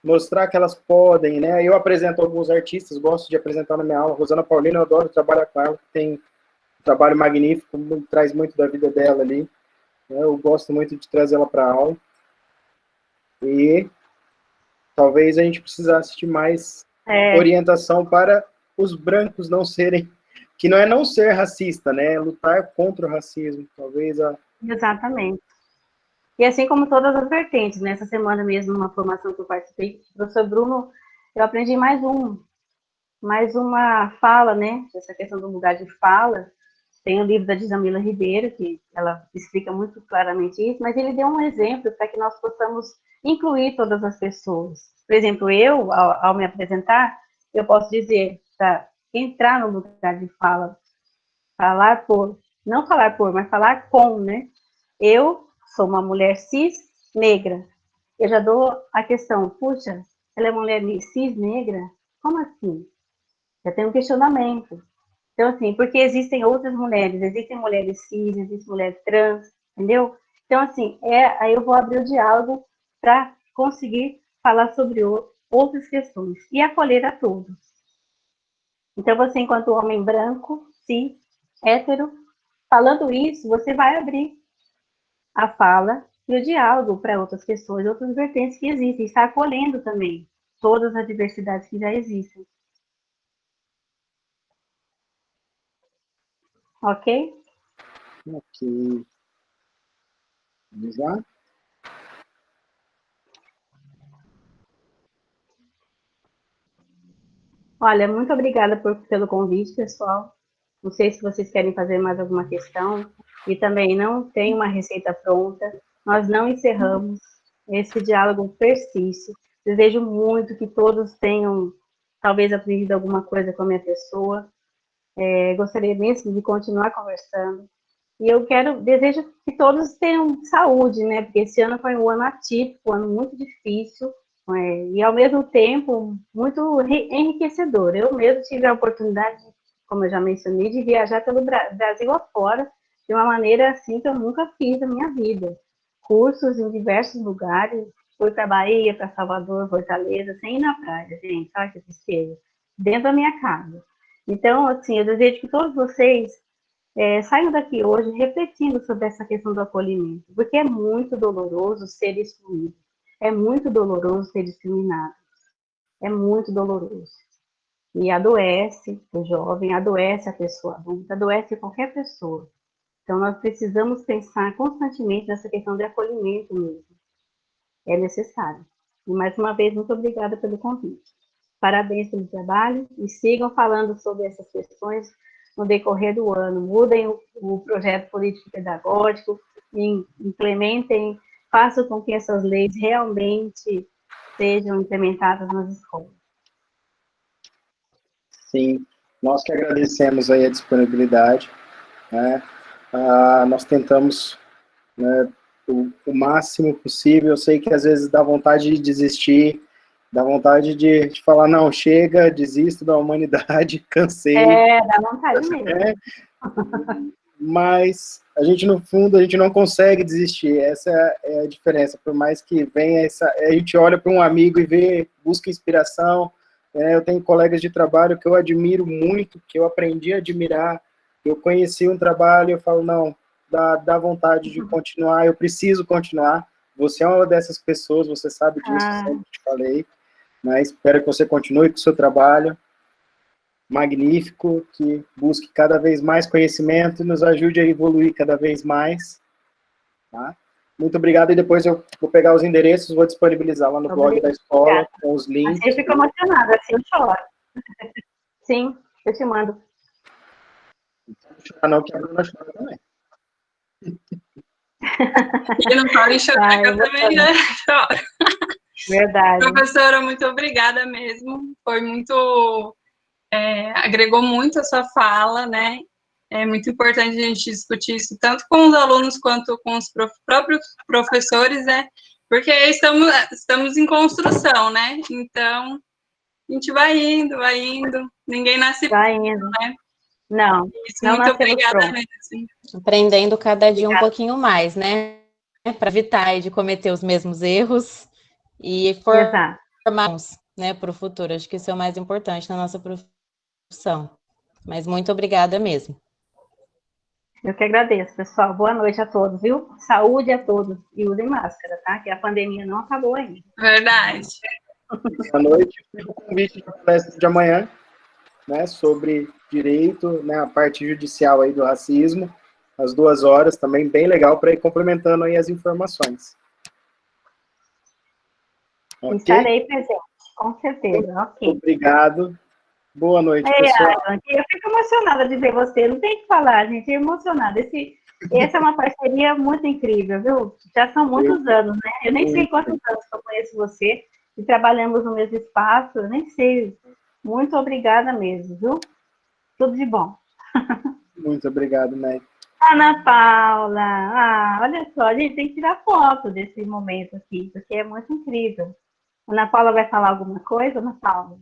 Mostrar que elas podem, né? Eu apresento alguns artistas, gosto de apresentar na minha aula. Rosana Paulina, eu adoro trabalhar com ela, tem um trabalho magnífico, traz muito da vida dela ali. Né? Eu gosto muito de trazer ela para a aula. E talvez a gente precisasse de mais orientação para os brancos não serem, que não é não ser racista, né? É lutar contra o racismo, talvez Exatamente. E assim como todas as vertentes, nessa semana mesmo, numa formação que eu participei, o professor Bruno, eu aprendi mais uma fala, né? Essa questão do lugar de fala. Tem o livro da Djamila Ribeiro, que ela explica muito claramente isso, mas ele deu um exemplo para que nós possamos incluir todas as pessoas. Por exemplo, eu, ao me apresentar, eu posso dizer, para entrar no lugar de fala, falar por, não falar por, mas falar com, né? Eu sou uma mulher cis, negra. eu já dou a questão, puxa, ela é mulher cis negra? Como assim? Já tem um questionamento. Então, assim, porque existem outras mulheres, existem mulheres cis, existem mulheres trans, entendeu? Então, assim, aí eu vou abrir o diálogo para conseguir falar sobre outras questões e acolher a todos. Então, você, enquanto homem branco, cis, hétero, falando isso, você vai abrir a fala e o diálogo para outras questões, outras vertentes que existem, está acolhendo também todas as diversidades que já existem. Ok? Ok. Vamos lá? Olha, muito obrigada pelo convite, pessoal. Não sei se vocês querem fazer mais alguma questão. E também não tem uma receita pronta. Nós não encerramos. Esse diálogo persiste. Desejo muito que todos tenham, talvez, aprendido alguma coisa com a minha pessoa. Gostaria mesmo de continuar conversando. E eu desejo que todos tenham saúde, né? Porque esse ano foi um ano atípico, um ano muito difícil, e ao mesmo tempo muito enriquecedor. Eu mesmo tive a oportunidade, como eu já mencionei, de viajar pelo Brasil afora, de uma maneira assim que eu nunca fiz na minha vida. Cursos em diversos lugares, fui para Bahia, para Salvador, Fortaleza, sem ir na praia, gente, olha que tristeza, dentro da minha casa. Então, assim, eu desejo que todos vocês saiam daqui hoje refletindo sobre essa questão do acolhimento, porque é muito doloroso ser excluído, é muito doloroso ser discriminado, é muito doloroso. E adoece o jovem, adoece a pessoa adulta, adoece qualquer pessoa. Então, nós precisamos pensar constantemente nessa questão de acolhimento mesmo. É necessário. E, mais uma vez, muito obrigada pelo convite. Parabéns pelo trabalho e sigam falando sobre essas questões no decorrer do ano. Mudem o projeto político-pedagógico, implementem, façam com que essas leis realmente sejam implementadas nas escolas. Sim, nós que agradecemos aí a disponibilidade, né? Nós tentamos, né, o máximo possível. Eu sei que às vezes dá vontade de desistir, dá vontade de falar, não, chega, desisto da humanidade, cansei. Dá vontade mesmo. Mas a gente, no fundo, a gente não consegue desistir. Essa é a diferença. Por mais que venha a gente olha para um amigo e vê, busca inspiração. Eu tenho colegas de trabalho que eu admiro muito, que eu aprendi a admirar. Eu conheci um trabalho e eu falo, não, dá vontade de continuar, eu preciso continuar. Você é uma dessas pessoas, você sabe disso, sempre te falei. Mas espero que você continue com o seu trabalho magnífico, que busque cada vez mais conhecimento e nos ajude a evoluir cada vez mais. Tá? Muito obrigado, e depois eu vou pegar os endereços, vou disponibilizar lá no blog da escola, com os links. Assim eu fico emocionada, assim eu choro. Sim, eu te mando. Não, que a Bruna chora também. E não pode chorar, que eu também já choro. Verdade. Professora, muito obrigada mesmo. Foi muito... agregou muito a sua fala, né? É muito importante a gente discutir isso, tanto com os alunos quanto com os próprios professores, né? Porque estamos em construção, né? Então, a gente vai indo, ninguém nasce vai indo, né? Não, Isso, não muito obrigada pronto. mesmo. Aprendendo cada dia um pouquinho mais, né? Para evitar de cometer os mesmos erros e formarmos, né, para o futuro. Acho que isso é o mais importante na nossa profissão. Mas muito obrigada mesmo. Eu que agradeço, pessoal. Boa noite a todos, viu? Saúde a todos. E usem máscara, tá? Que a pandemia não acabou ainda. Verdade. Boa noite. Fica o convite para a palestra de amanhã, né, sobre direito, né, a parte judicial aí do racismo, às 2 horas, também bem legal para ir complementando aí as informações. Okay? Estarei presente, com certeza. Ok. Obrigado. Boa noite, pessoal. Eu fico emocionada de ver você, não tem o que falar, gente, é emocionada. Essa é uma parceria muito incrível, viu? Já são muitos anos, né? Eu nem sei quantos anos que eu conheço você e trabalhamos no mesmo espaço, eu nem sei. Muito obrigada mesmo, viu? Tudo de bom. Muito obrigado, Meg. Ana Paula, olha só, a gente tem que tirar foto desse momento aqui, porque é muito incrível. Ana Paula vai falar alguma coisa, Ana Paula?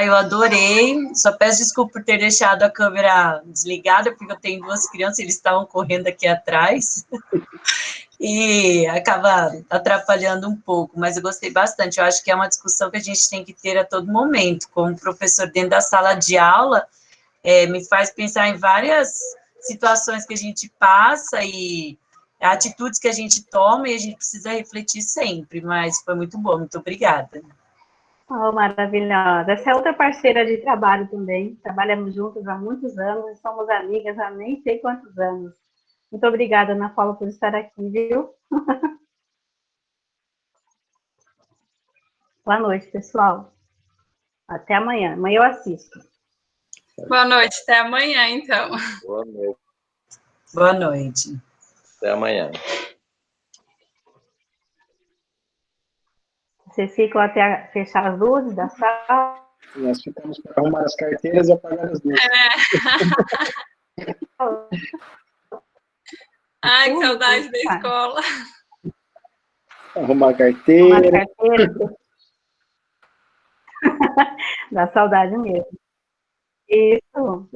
Eu adorei. Só peço desculpa por ter deixado a câmera desligada, porque eu tenho 2 crianças, eles estavam correndo aqui atrás. E acaba atrapalhando um pouco, mas eu gostei bastante. Eu acho que é uma discussão que a gente tem que ter a todo momento. Como professor dentro da sala de aula, me faz pensar em várias situações que a gente passa e atitudes que a gente toma e a gente precisa refletir sempre. Mas foi muito bom, muito obrigada. Oh, maravilhosa. Essa é outra parceira de trabalho também. Trabalhamos juntas há muitos anos e somos amigas há nem sei quantos anos. Muito obrigada, Ana Paula, por estar aqui, viu? Boa noite, pessoal. Até amanhã. Amanhã eu assisto. Boa noite, até amanhã, então. Boa noite. Boa noite. Até amanhã. Vocês ficam até fechar as luzes da sala? Nós ficamos para arrumar as carteiras e apagar as luzes. Ai, que saudade da escola. Arrumar a carteira. Arrumar a carteira. Dá saudade mesmo. Isso.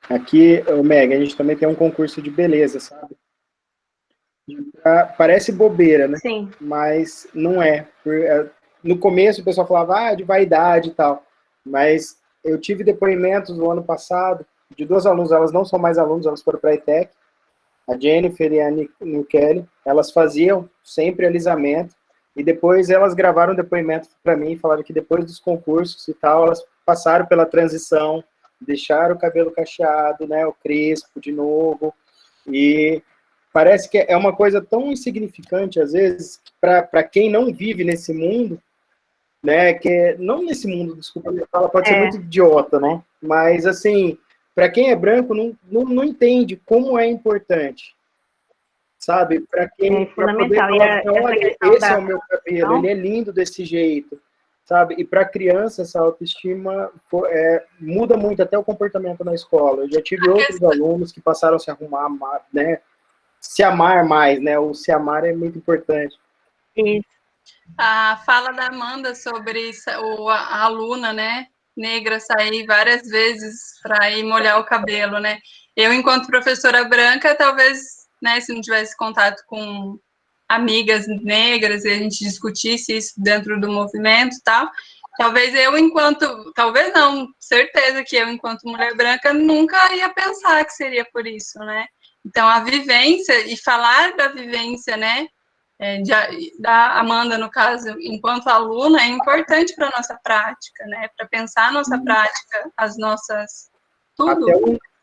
Aqui, Meg, a gente também tem um concurso de beleza, sabe? Parece bobeira, né? Sim. Mas não é. No começo o pessoal falava, de vaidade e tal. Mas eu tive depoimentos no ano passado de 2 alunos, elas não são mais alunos, elas foram para a ETEC, a Jennifer e a Nikele, elas faziam sempre alisamento, e depois elas gravaram um depoimento para mim, falaram que depois dos concursos e tal, elas passaram pela transição, deixaram o cabelo cacheado, né, o crespo de novo, e parece que é uma coisa tão insignificante, às vezes, para quem não vive nesse mundo, né, que não nesse mundo, desculpa, minha fala pode ser muito idiota, né, mas, assim, para quem é branco, não entende como é importante, sabe, para quem, para poder falar, olha, esse é o meu cabelo, ele é lindo desse jeito, sabe, e para criança, essa autoestima muda muito até o comportamento na escola. Eu já tive outros alunos que passaram a se arrumar, né, se amar mais, né, o se amar é muito importante. Isso. A fala da Amanda sobre a aluna, né, negra sair várias vezes para ir molhar o cabelo, né? Eu, enquanto professora branca, talvez, né, se não tivesse contato com amigas negras e a gente discutisse isso dentro do movimento e tal, talvez certeza que eu, enquanto mulher branca, nunca ia pensar que seria por isso, né? Então, a vivência, e falar da vivência, né, da Amanda, no caso, enquanto aluna, é importante para a nossa prática, né? Para pensar a nossa prática, as nossas... tudo. Até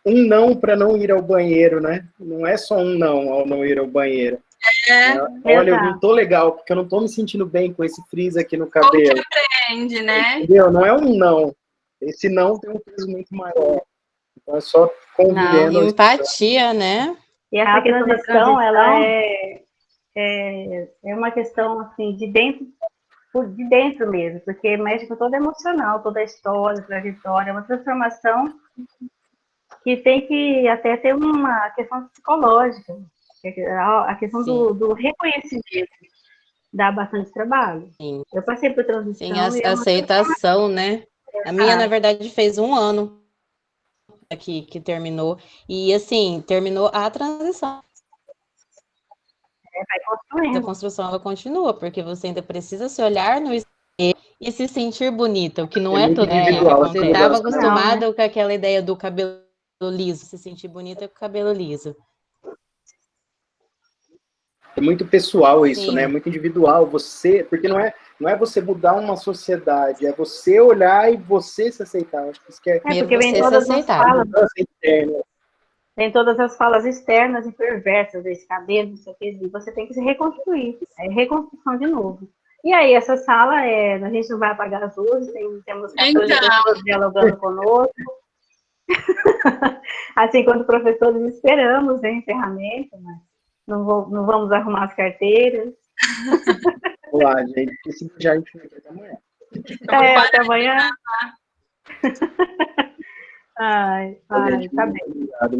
um não para não ir ao banheiro, né? Não é só um não ao não ir ao banheiro. Olha, eu não tô legal, porque eu não tô me sentindo bem com esse frizz aqui no cabelo. Como que aprende, né? Entendeu? Não é um não. Esse não tem um peso muito maior. Então é só convivendo. Não, empatia, né? E essa transição, ela é uma questão, assim, de dentro mesmo, porque mexe com toda emocional, toda a história, trajetória, é uma transformação que tem que até ter uma questão psicológica, a questão do reconhecimento dá bastante trabalho. Sim. Eu passei por transição. Sim, a aceitação, né? A minha, na verdade, fez 1 ano que terminou, e assim, terminou a transição. Vai construindo. A construção, ela continua, porque você ainda precisa se olhar no espelho e se sentir bonita, o que não é todo dia. Você estava acostumada com aquela ideia do cabelo liso, se sentir bonita com o cabelo liso. É muito pessoal isso, sim, né? É muito individual. Porque não é você mudar uma sociedade, é você olhar e você se aceitar. Acho que isso que é porque vem todas as falas internas. Tem todas as falas externas e perversas desse cabelo, isso aqui, e você tem que se reconstruir. É reconstrução de novo. E aí, essa sala, a gente não vai apagar as luzes, temos 14 pessoas dialogando conosco. Assim, quando professores esperamos o encerramento, mas não vamos arrumar as carteiras. Vamos lá, gente, porque se já a gente vai até amanhã. Até amanhã. Ai, tá bem. Obrigado.